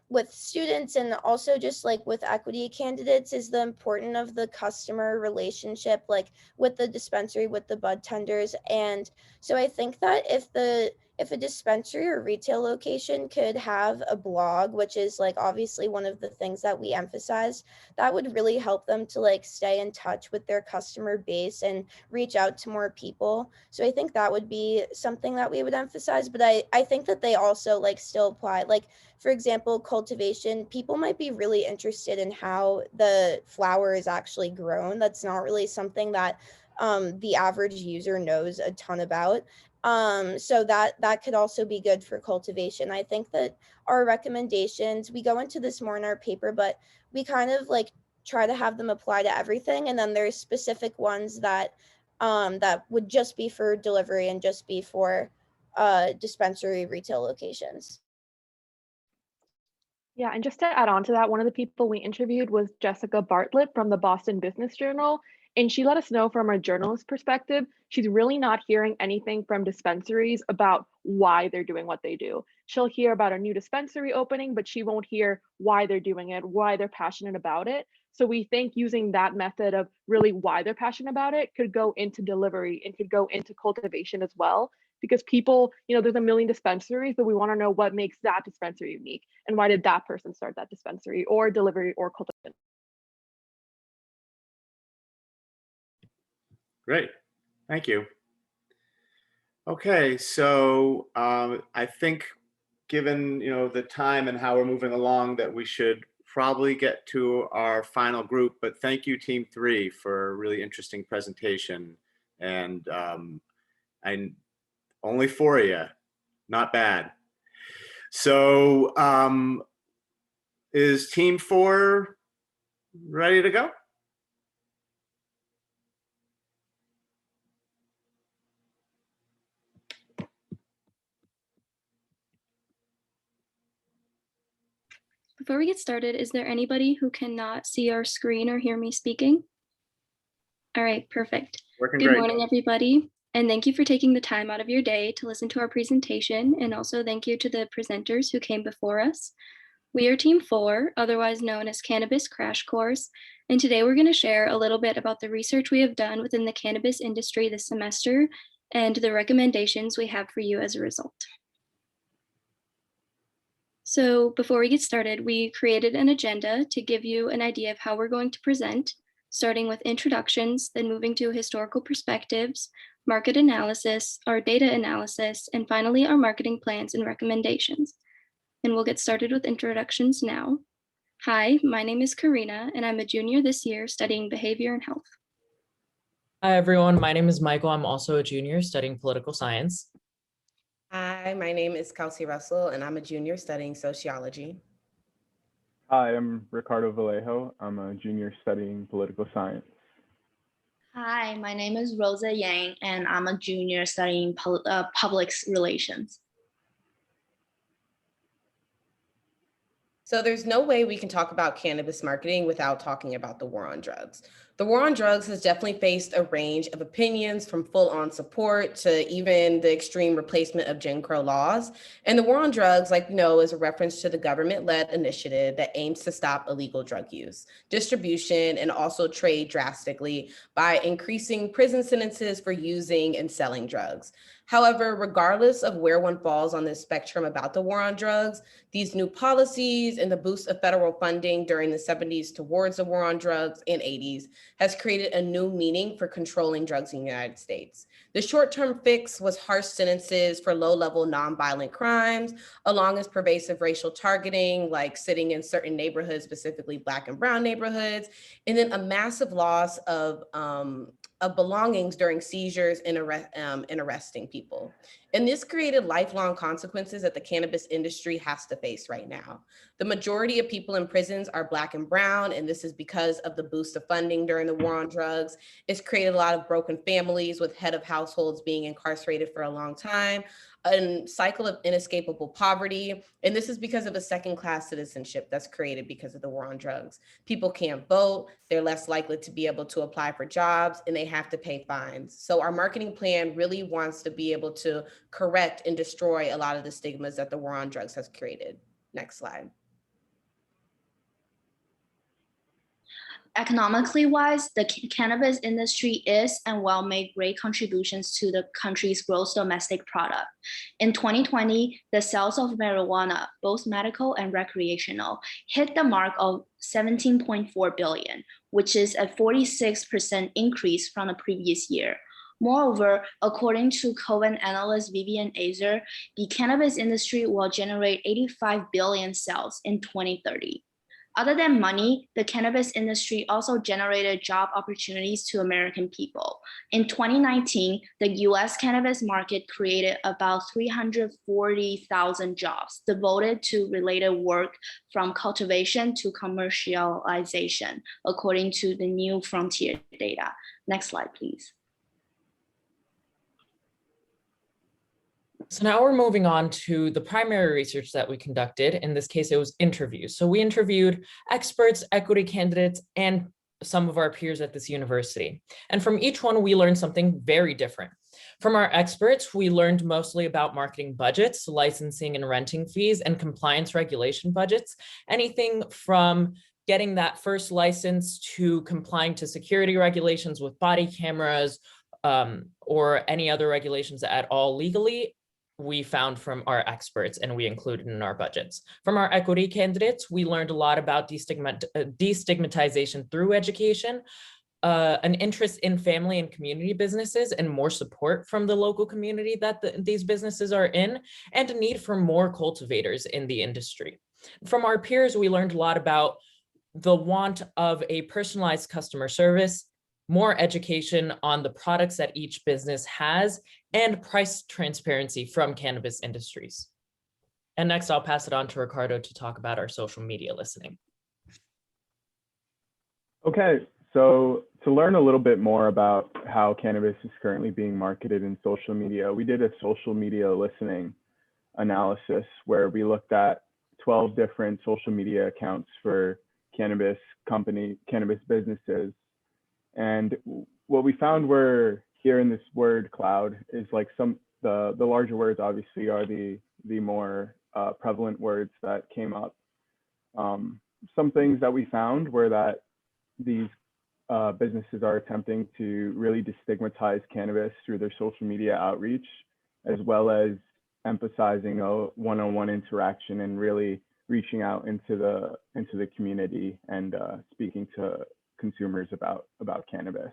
with students and also just like with equity candidates, is the importance of the customer relationship, like with the dispensary, with the bud tenders. And so I think that if a dispensary or retail location could have a blog, which is like obviously one of the things that we emphasize, that would really help them to like stay in touch with their customer base and reach out to more people. So I think that would be something that we would emphasize. But I think that they also like still apply. Like, for example, cultivation, people might be really interested in how the flower is actually grown. That's not really something that the average user knows a ton about. So that could also be good for cultivation. I think that our recommendations, we go into this more in our paper, but we kind of like try to have them apply to everything. And then there's specific ones that that would just be for delivery and just be for dispensary retail locations. Yeah, and just to add on to that, one of the people we interviewed was Jessica Bartlett from the Boston Business Journal. And she let us know from a journalist perspective, she's really not hearing anything from dispensaries about why they're doing what they do. She'll hear about a new dispensary opening, but she won't hear why they're doing it, why they're passionate about it. So we think using that method of really why they're passionate about it could go into delivery and could go into cultivation as well. Because people, there's a million dispensaries, but we want to know what makes that dispensary unique and why did that person start that dispensary or delivery or cultivation. Great, thank you. Okay, so I think given the time and how we're moving along, that we should probably get to our final group. But thank you, Team 3, for a really interesting presentation. And I only 4 of you, not bad. So is Team 4 ready to go? Before we get started, is there anybody who cannot see our screen or hear me speaking? All right, perfect. Working Good great. morning, everybody. And thank you for taking the time out of your day to listen to our presentation. And also thank you to the presenters who came before us. We are Team 4, otherwise known as Cannabis Crash Course. And today we're going to share a little bit about the research we have done within the cannabis industry this semester and the recommendations we have for you as a result. So before we get started, we created an agenda to give you an idea of how we're going to present, starting with introductions, then moving to historical perspectives, market analysis, our data analysis, and finally our marketing plans and recommendations. And we'll get started with introductions now. Hi, my name is Karina, and I'm a junior this year studying behavior and health. Hi, everyone. My name is Michael. I'm also a junior studying political science. Hi, my name is Kelsey Russell, and I'm a junior studying sociology. Hi, I'm Ricardo Vallejo. I'm a junior studying political science. Hi, my name is Rosa Yang, and I'm a junior studying public relations. So there's no way we can talk about cannabis marketing without talking about the war on drugs. The war on drugs has definitely faced a range of opinions, from full-on support to even the extreme replacement of Jim Crow laws. And the war on drugs, like we know, is a reference to the government-led initiative that aims to stop illegal drug use, distribution, and also trade drastically by increasing prison sentences for using and selling drugs. However, regardless of where one falls on this spectrum about the war on drugs, these new policies and the boost of federal funding during the 70s towards the war on drugs and 80s has created a new meaning for controlling drugs in the United States. The short-term fix was harsh sentences for low-level nonviolent crimes, along with pervasive racial targeting, like sitting in certain neighborhoods, specifically Black and brown neighborhoods, and then a massive loss of belongings during seizures and arresting people. And this created lifelong consequences that the cannabis industry has to face right now. The majority of people in prisons are Black and brown, and this is because of the boost of funding during the war on drugs. It's created a lot of broken families with head of households being incarcerated for a long time, a cycle of inescapable poverty. And this is because of a second-class citizenship that's created because of the war on drugs. People can't vote, they're less likely to be able to apply for jobs, and they have to pay fines. So our marketing plan really wants to be able to correct and destroy a lot of the stigmas that the war on drugs has created. Next slide. Economically wise, the cannabis industry is and will make great contributions to the country's gross domestic product. In 2020, the sales of marijuana, both medical and recreational, hit the mark of 17.4 billion, which is a 46% increase from the previous year. Moreover, according to Cowen analyst Vivian Azer, the cannabis industry will generate 85 billion sales in 2030. Other than money, the cannabis industry also generated job opportunities to American people. In 2019, the US cannabis market created about 340,000 jobs devoted to related work from cultivation to commercialization, according to the New Frontier data. Next slide, please. So now we're moving on to the primary research that we conducted. In this case, it was interviews. So we interviewed experts, equity candidates, and some of our peers at this university. And from each one, we learned something very different. From our experts, we learned mostly about marketing budgets, licensing and renting fees, and compliance regulation budgets, anything from getting that first license to complying to security regulations with body cameras, or any other regulations at all legally, we found from our experts and we included in our budgets. From our equity candidates, we learned a lot about destigmatization through education, an interest in family and community businesses and more support from the local community that these businesses are in, and a need for more cultivators in the industry. From our peers, we learned a lot about the want of a personalized customer service, more education on the products that each business has, and price transparency from cannabis industries. And next, I'll pass it on to Ricardo to talk about our social media listening. Okay, so to learn a little bit more about how cannabis is currently being marketed in social media, we did a social media listening analysis where we looked at 12 different social media accounts for cannabis businesses. And what we found were here in this word cloud is like the larger words obviously are the more prevalent words that came up. Some things that we found were that these businesses are attempting to really destigmatize cannabis through their social media outreach, as well as emphasizing a one-on-one interaction and really reaching out into the community and speaking to consumers about cannabis.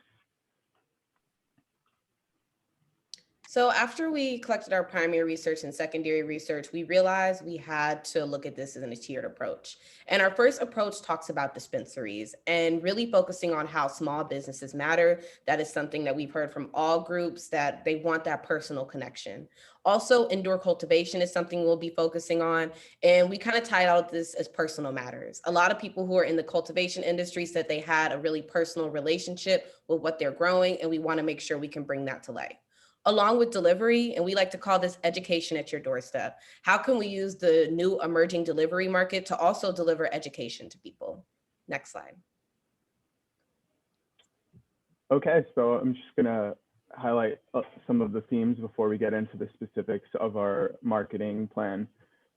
So after we collected our primary research and secondary research, we realized we had to look at this as a tiered approach. And our first approach talks about dispensaries and really focusing on how small businesses matter. That is something that we've heard from all groups, that they want that personal connection. Also, indoor cultivation is something we'll be focusing on. And we kind of tied out this as personal matters. A lot of people who are in the cultivation industry said they had a really personal relationship with what they're growing, and we want to make sure we can bring that to light. Along with delivery, and we like to call this education at your doorstep. How can we use the new emerging delivery market to also deliver education to people? Next slide. Okay, so I'm just gonna highlight some of the themes before we get into the specifics of our marketing plan.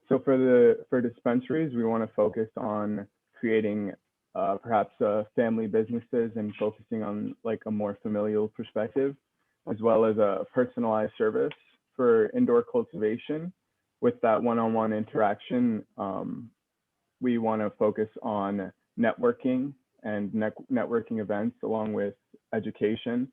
So for dispensaries, we want to focus on creating perhaps family businesses and focusing on like a more familial perspective, as well as a personalized service. For indoor cultivation. With that one-on-one interaction, we want to focus on networking and networking events along with education.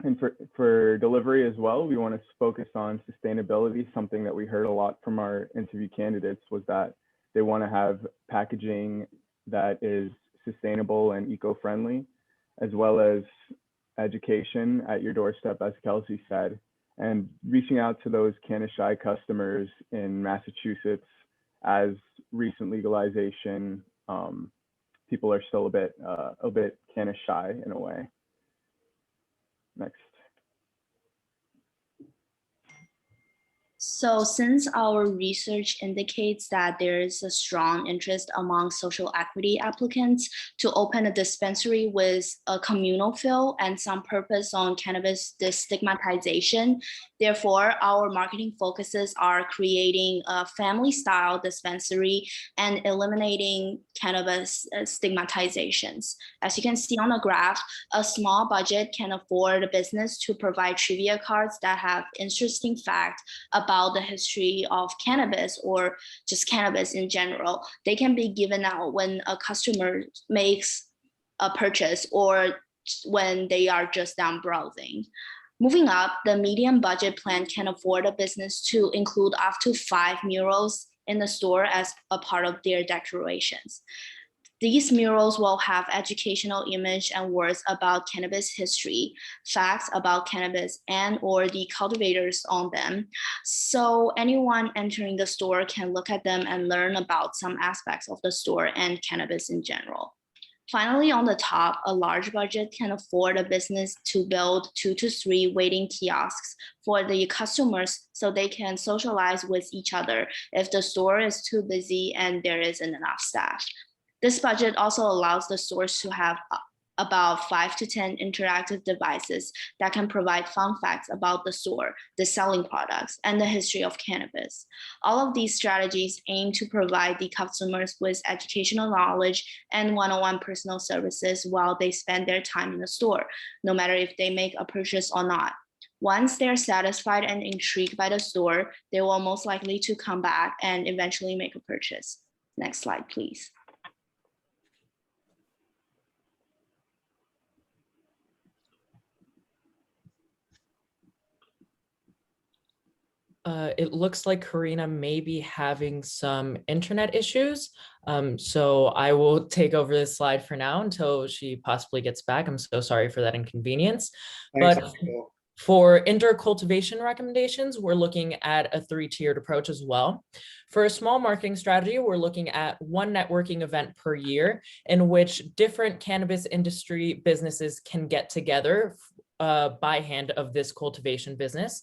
And for delivery as well, we want to focus on sustainability. Something that we heard a lot from our interview candidates was that they want to have packaging that is sustainable and eco-friendly, as well as education at your doorstep, as Kelsey said, and reaching out to those cannabis-shy customers in Massachusetts. As recent legalization, people are still a bit cannabis-shy in a way. Next. So since our research indicates that there is a strong interest among social equity applicants to open a dispensary with a communal feel and some purpose on cannabis destigmatization, therefore, our marketing focuses are creating a family-style dispensary and eliminating cannabis stigmatizations. As you can see on the graph, a small budget can afford a business to provide trivia cards that have interesting facts about the history of cannabis or just cannabis in general. They can be given out when a customer makes a purchase or when they are just down browsing. Moving up, the medium budget plan can afford a business to include up to 5 murals in the store as a part of their decorations. These murals will have educational image and words about cannabis history, facts about cannabis and or the cultivators on them. So anyone entering the store can look at them and learn about some aspects of the store and cannabis in general. Finally, on the top, a large budget can afford a business to build 2 to 3 waiting kiosks for the customers so they can socialize with each other if the store is too busy and there isn't enough staff. This budget also allows the stores to have about 5 to 10 interactive devices that can provide fun facts about the store, the selling products, and the history of cannabis. All of these strategies aim to provide the customers with educational knowledge and one-on-one personal services while they spend their time in the store, no matter if they make a purchase or not. Once they're satisfied and intrigued by the store, they will most likely to come back and eventually make a purchase. Next slide, please. It looks like Karina may be having some internet issues. So I will take over this slide for now until she possibly gets back. I'm so sorry for that inconvenience. Thanks, But for indoor cultivation recommendations, we're looking at a 3-tiered approach as well. For a small marketing strategy, we're looking at 1 networking event per year in which different cannabis industry businesses can get together by hand of this cultivation business.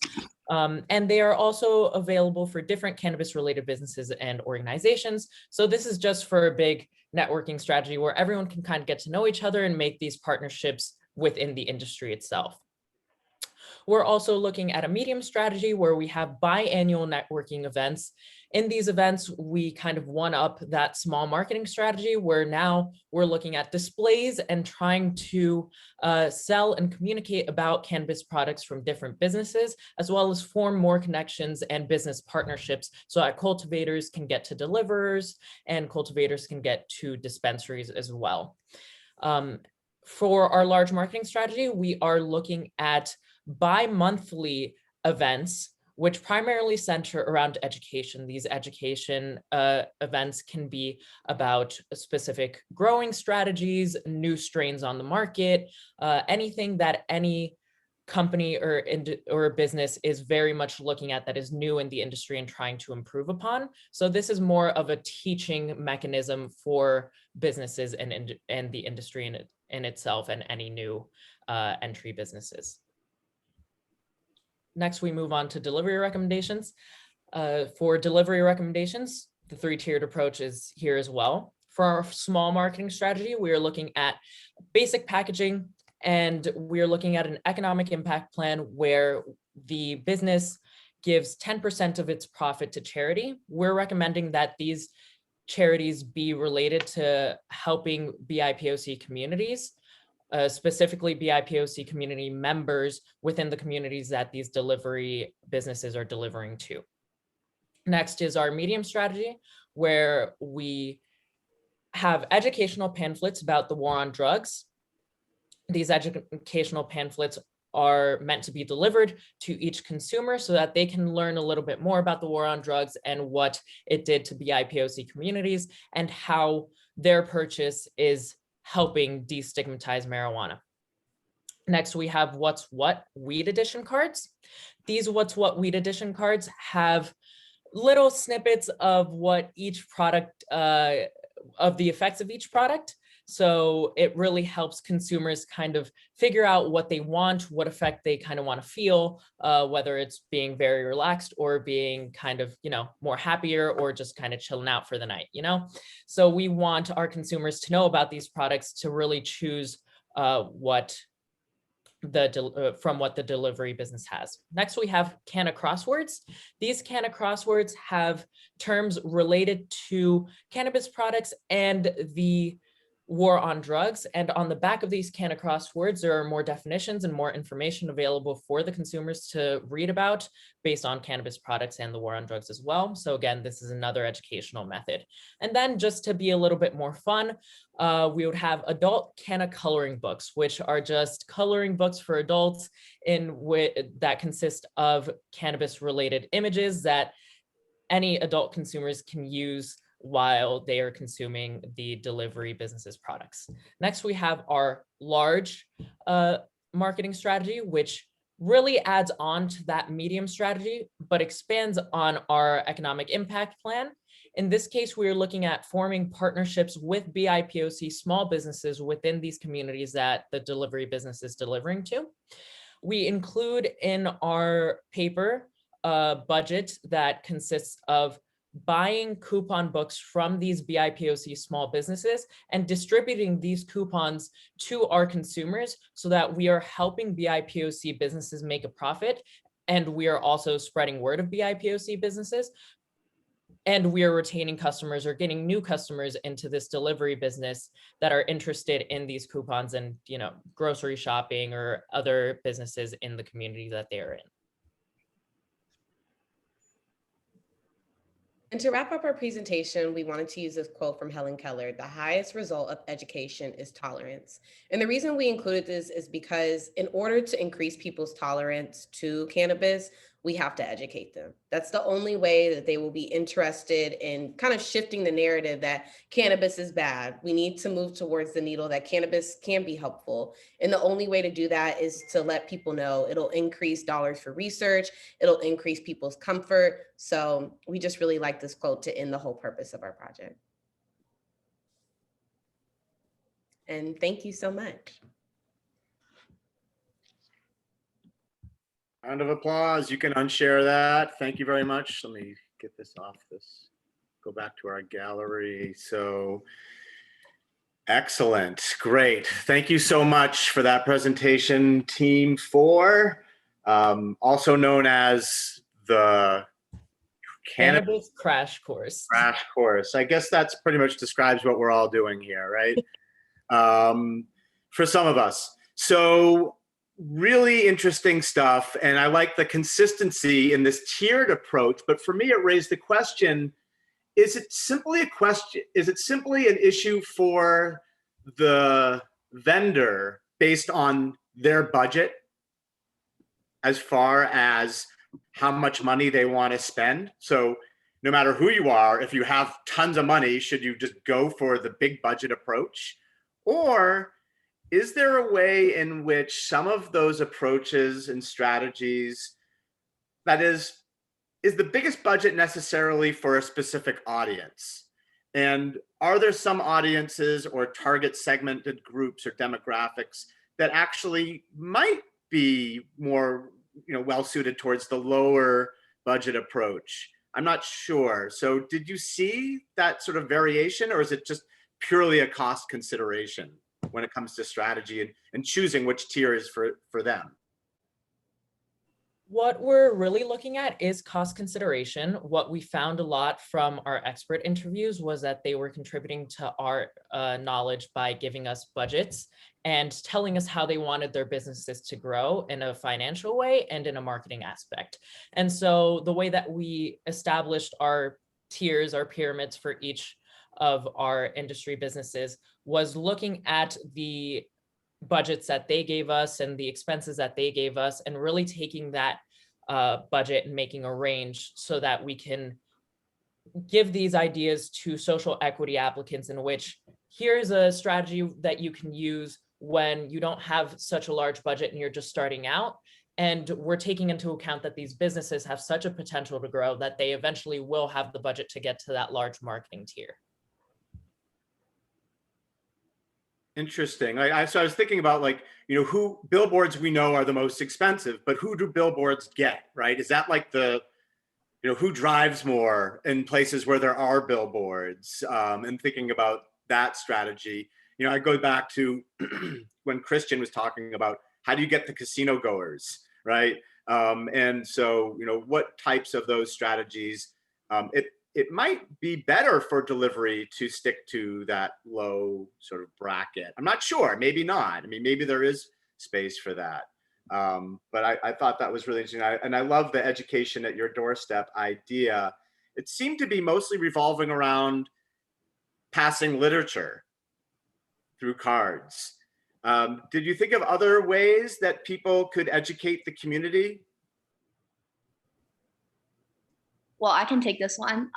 And they are also available for different cannabis related businesses and organizations. So this is just for a big networking strategy where everyone can kind of get to know each other and make these partnerships within the industry itself. We're also looking at a medium strategy where we have biannual networking events. In these events, we kind of one up that small marketing strategy where now we're looking at displays and trying to sell and communicate about cannabis products from different businesses, as well as form more connections and business partnerships so that cultivators can get to deliverers and cultivators can get to dispensaries as well. For our large marketing strategy, we are looking at bi-monthly events, which primarily center around education. These education events can be about specific growing strategies, new strains on the market, anything that any company or business is very much looking at that is new in the industry and trying to improve upon. So this is more of a teaching mechanism for businesses and the industry in itself and any new entry businesses. Next, we move on to delivery recommendations. For delivery recommendations, the 3-tiered approach is here as well. For our small marketing strategy, we are looking at basic packaging, and we're looking at an economic impact plan where the business gives 10% of its profit to charity. We're recommending that these charities be related to helping BIPOC communities, specifically BIPOC community members within the communities that these delivery businesses are delivering to. Next is our medium strategy, where we have educational pamphlets about the war on drugs. These educational pamphlets are meant to be delivered to each consumer so that they can learn a little bit more about the war on drugs and what it did to BIPOC communities and how their purchase is helping destigmatize marijuana. Next, we have What's What Weed Edition cards. These What's What Weed Edition cards have little snippets of what each product, of the effects of each product. So it really helps consumers kind of figure out what they want, what effect they kind of want to feel, whether it's being very relaxed or being kind of, more happier or just kind of chilling out for the night, So we want our consumers to know about these products to really choose from what the delivery business has. Next, we have Canna crosswords. These Canna crosswords have terms related to cannabis products and the war on drugs. And on the back of these Canna crosswords, there are more definitions and more information available for the consumers to read about based on cannabis products and the war on drugs as well. So again, this is another educational method. And then just to be a little bit more fun, we would have adult Canna coloring books, which are just coloring books for adults that consist of cannabis related images that any adult consumers can use while they are consuming the delivery business's products. Next, we have our large marketing strategy, which really adds on to that medium strategy, but expands on our economic impact plan. In this case, we are looking at forming partnerships with BIPOC small businesses within these communities that the delivery business is delivering to. We include in our paper a budget that consists of buying coupon books from these BIPOC small businesses and distributing these coupons to our consumers so that we are helping BIPOC businesses make a profit. And we are also spreading word of BIPOC businesses. And we are retaining customers or getting new customers into this delivery business that are interested in these coupons and, grocery shopping or other businesses in the community that they are in. And to wrap up our presentation, we wanted to use this quote from Helen Keller: "The highest result of education is tolerance." And the reason we included this is because in order to increase people's tolerance to cannabis, we have to educate them. That's the only way that they will be interested in kind of shifting the narrative that cannabis is bad. We need to move towards the needle that cannabis can be helpful. And the only way to do that is to let people know. It'll increase dollars for research. It'll increase people's comfort. So we just really like this quote to end the whole purpose of our project. And thank you so much. Round of applause. You can unshare that. Thank you very much. Let me get this off this. Go back to our gallery. So excellent. Great. Thank you so much for that presentation, Team 4. also known as the Cannabis crash course. Crash course. I guess that's pretty much describes what we're all doing here, right? For some of us. So really interesting stuff. And I like the consistency in this tiered approach. But for me, it raised the question, is it simply an issue for the vendor based on their budget as far as how much money they want to spend? So no matter who you are, if you have tons of money, should you just go for the big budget approach? Or is there a way in which some of those approaches and strategies, that is the biggest budget necessarily for a specific audience? And are there some audiences or target segmented groups or demographics that actually might be more, well suited towards the lower budget approach? I'm not sure. So did you see that sort of variation, or is it just purely a cost consideration when it comes to strategy and choosing which tier is for them? What we're really looking at is cost consideration. What we found a lot from our expert interviews was that they were contributing to our knowledge by giving us budgets and telling us how they wanted their businesses to grow in a financial way and in a marketing aspect. And so the way that we established our tiers, our pyramids for each of our industry businesses was looking at the budgets that they gave us and the expenses that they gave us, and really taking that budget and making a range so that we can give these ideas to social equity applicants, in which here's a strategy that you can use when you don't have such a large budget and you're just starting out. And we're taking into account that these businesses have such a potential to grow that they eventually will have the budget to get to that large marketing tier. Interesting. So I was thinking about, like, who billboards we know are the most expensive, but who do billboards get, right? Is that like the, who drives more in places where there are billboards, and thinking about that strategy. I go back to when Christian was talking about how do you get the casino goers, right? And so, what types of those strategies, it might be better for delivery to stick to that low sort of bracket. I'm not sure, maybe not. I mean, maybe there is space for that. But I thought that was really interesting. And I love the education at your doorstep idea. It seemed to be mostly revolving around passing literature through cards. Did you think of other ways that people could educate the community? Well, I can take this one.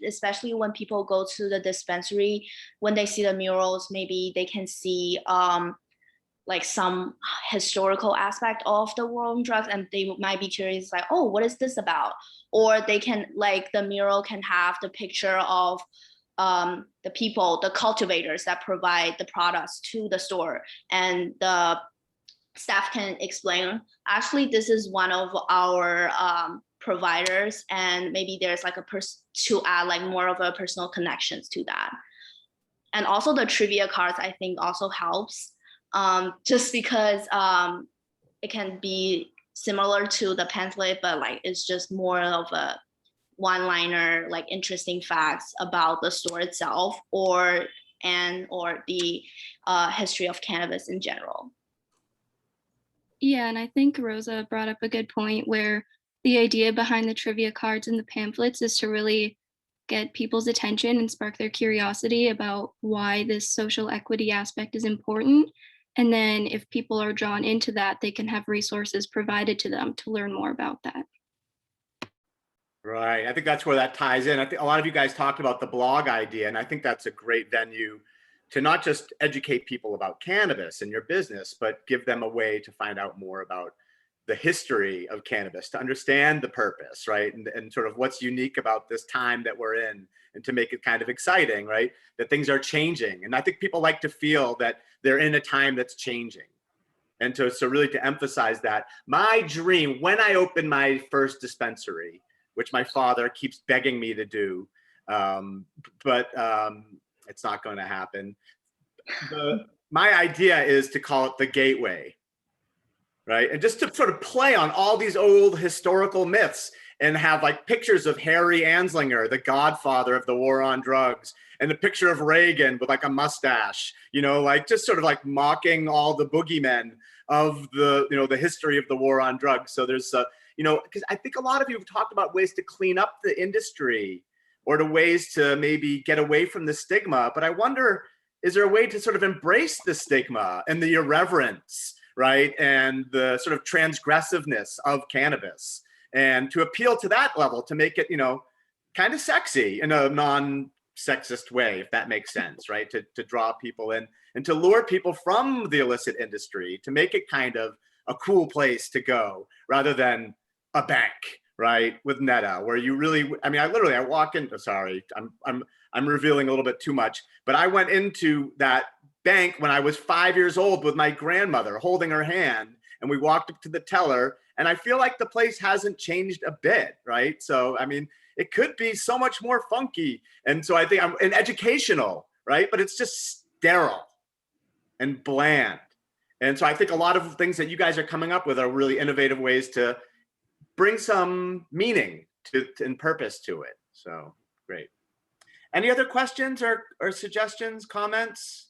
Especially when people go to the dispensary, when they see the murals, maybe they can see like some historical aspect of the war on drugs, and they might be curious, like, oh, what is this about? Or they can, like, the mural can have the picture of the people, the cultivators that provide the products to the store, and the staff can explain, actually, this is one of our providers, and maybe there's like to add like more of a personal connections to that. And also the trivia cards, I think, also helps, just because it can be similar to the pamphlet, but like it's just more of a one-liner, like interesting facts about the store itself, or the history of cannabis in general. Yeah, and I think Rosa brought up a good point where the idea behind the trivia cards and the pamphlets is to really get people's attention and spark their curiosity about why this social equity aspect is important. And then if people are drawn into that, they can have resources provided to them to learn more about that. Right. I think that's where that ties in. I think a lot of you guys talked about the blog idea, and I think that's a great venue to not just educate people about cannabis and your business, but give them a way to find out more about the history of cannabis, to understand the purpose, right? And sort of what's unique about this time that we're in, and to make it kind of exciting, right? That things are changing. And I think people like to feel that they're in a time that's changing. And so really to emphasize that. My dream, when I open my first dispensary, which my father keeps begging me to do, but it's not going to happen. My idea is to call it the Gateway, right? And just to sort of play on all these old historical myths and have like pictures of Harry Anslinger, the godfather of the war on drugs, and a picture of Reagan with like a mustache, you know, like just sort of like mocking all the boogeymen of the, you know, the history of the war on drugs. So there's, you know, because I think a lot of you have talked about ways to clean up the industry or to ways to maybe get away from the stigma. But I wonder, is there a way to sort of embrace the stigma and the irreverence, right? And the sort of transgressiveness of cannabis, and to appeal to that level, to make it, you know, kind of sexy in a non-sexist way, if that makes sense, right? To draw people in and to lure people from the illicit industry, to make it kind of a cool place to go rather than a bank, right? With Netta, where you really, I mean, I walk into, sorry, I'm revealing a little bit too much, but I went into that bank when I was 5 years old with my grandmother holding her hand, and we walked up to the teller, and I feel like the place hasn't changed a bit, right? So, I mean, it could be so much more funky. And so I think I'm educational, right? But it's just sterile and bland. And so I think a lot of things that you guys are coming up with are really innovative ways to bring some meaning and purpose to it. So great. Any other questions or suggestions, comments?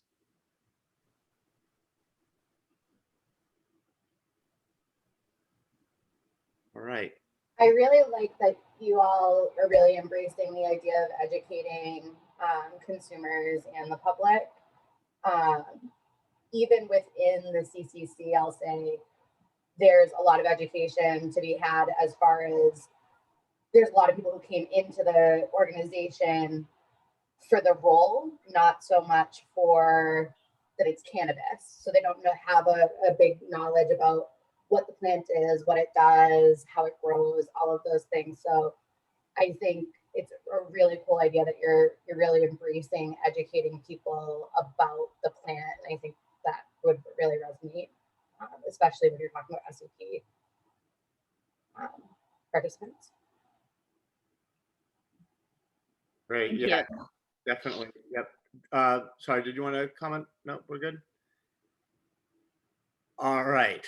All right. I really like that you all are really embracing the idea of educating consumers and the public. Even within the CCC, I'll say there's a lot of education to be had, as far as there's a lot of people who came into the organization for the role, not so much for that it's cannabis. So they don't have a big knowledge about what the plant is, what it does, how it grows, all of those things. So I think it's a really cool idea that you're really embracing educating people about the plant. And I think that would really resonate, especially when you're talking about SEP participants. Great. Thank Yeah, you. definitely. Yep. Sorry, did you want to comment? No, we're good. All right.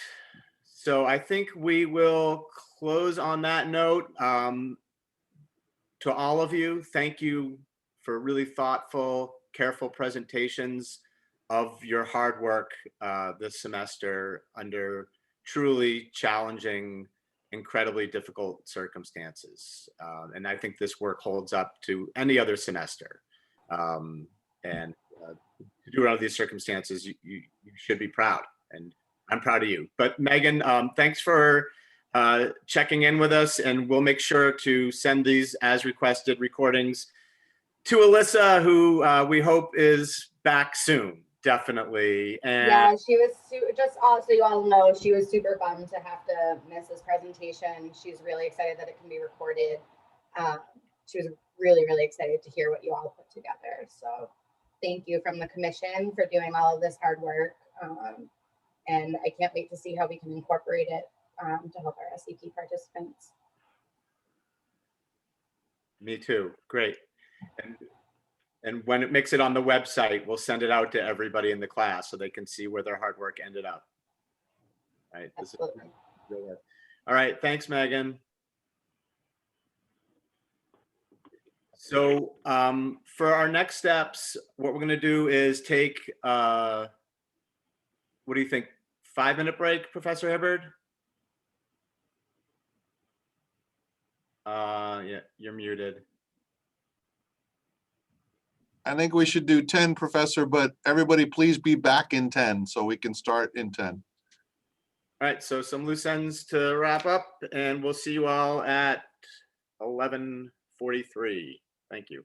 So I think we will close on that note. To all of you, thank you for really thoughtful, careful presentations of your hard work this semester under truly challenging, incredibly difficult circumstances. And I think this work holds up to any other semester. And to do it under these circumstances, you should be proud. And I'm proud of you. But Megan, thanks for checking in with us, and we'll make sure to send these as requested recordings to Alyssa, who we hope is back soon, definitely. And yeah, she was just so you all know, she was super bummed to have to miss this presentation. She's really excited that it can be recorded. She was really, really excited to hear what you all put together. So thank you from the commission for doing all of this hard work. And I can't wait to see how we can incorporate it to help our SEP participants. me too. Great. And when it makes it on the website, we'll send it out to everybody in the class so they can see where their hard work ended up. All right. This is really good. All right. Thanks, Megan. So for our next steps, what we're going to do is take, what do you think? 5-minute break, Professor Hibbard? Yeah, you're muted. I think we should do 10, Professor, but everybody please be back in 10 so we can start in 10. All right, so some loose ends to wrap up, and we'll see you all at 11:43. Thank you.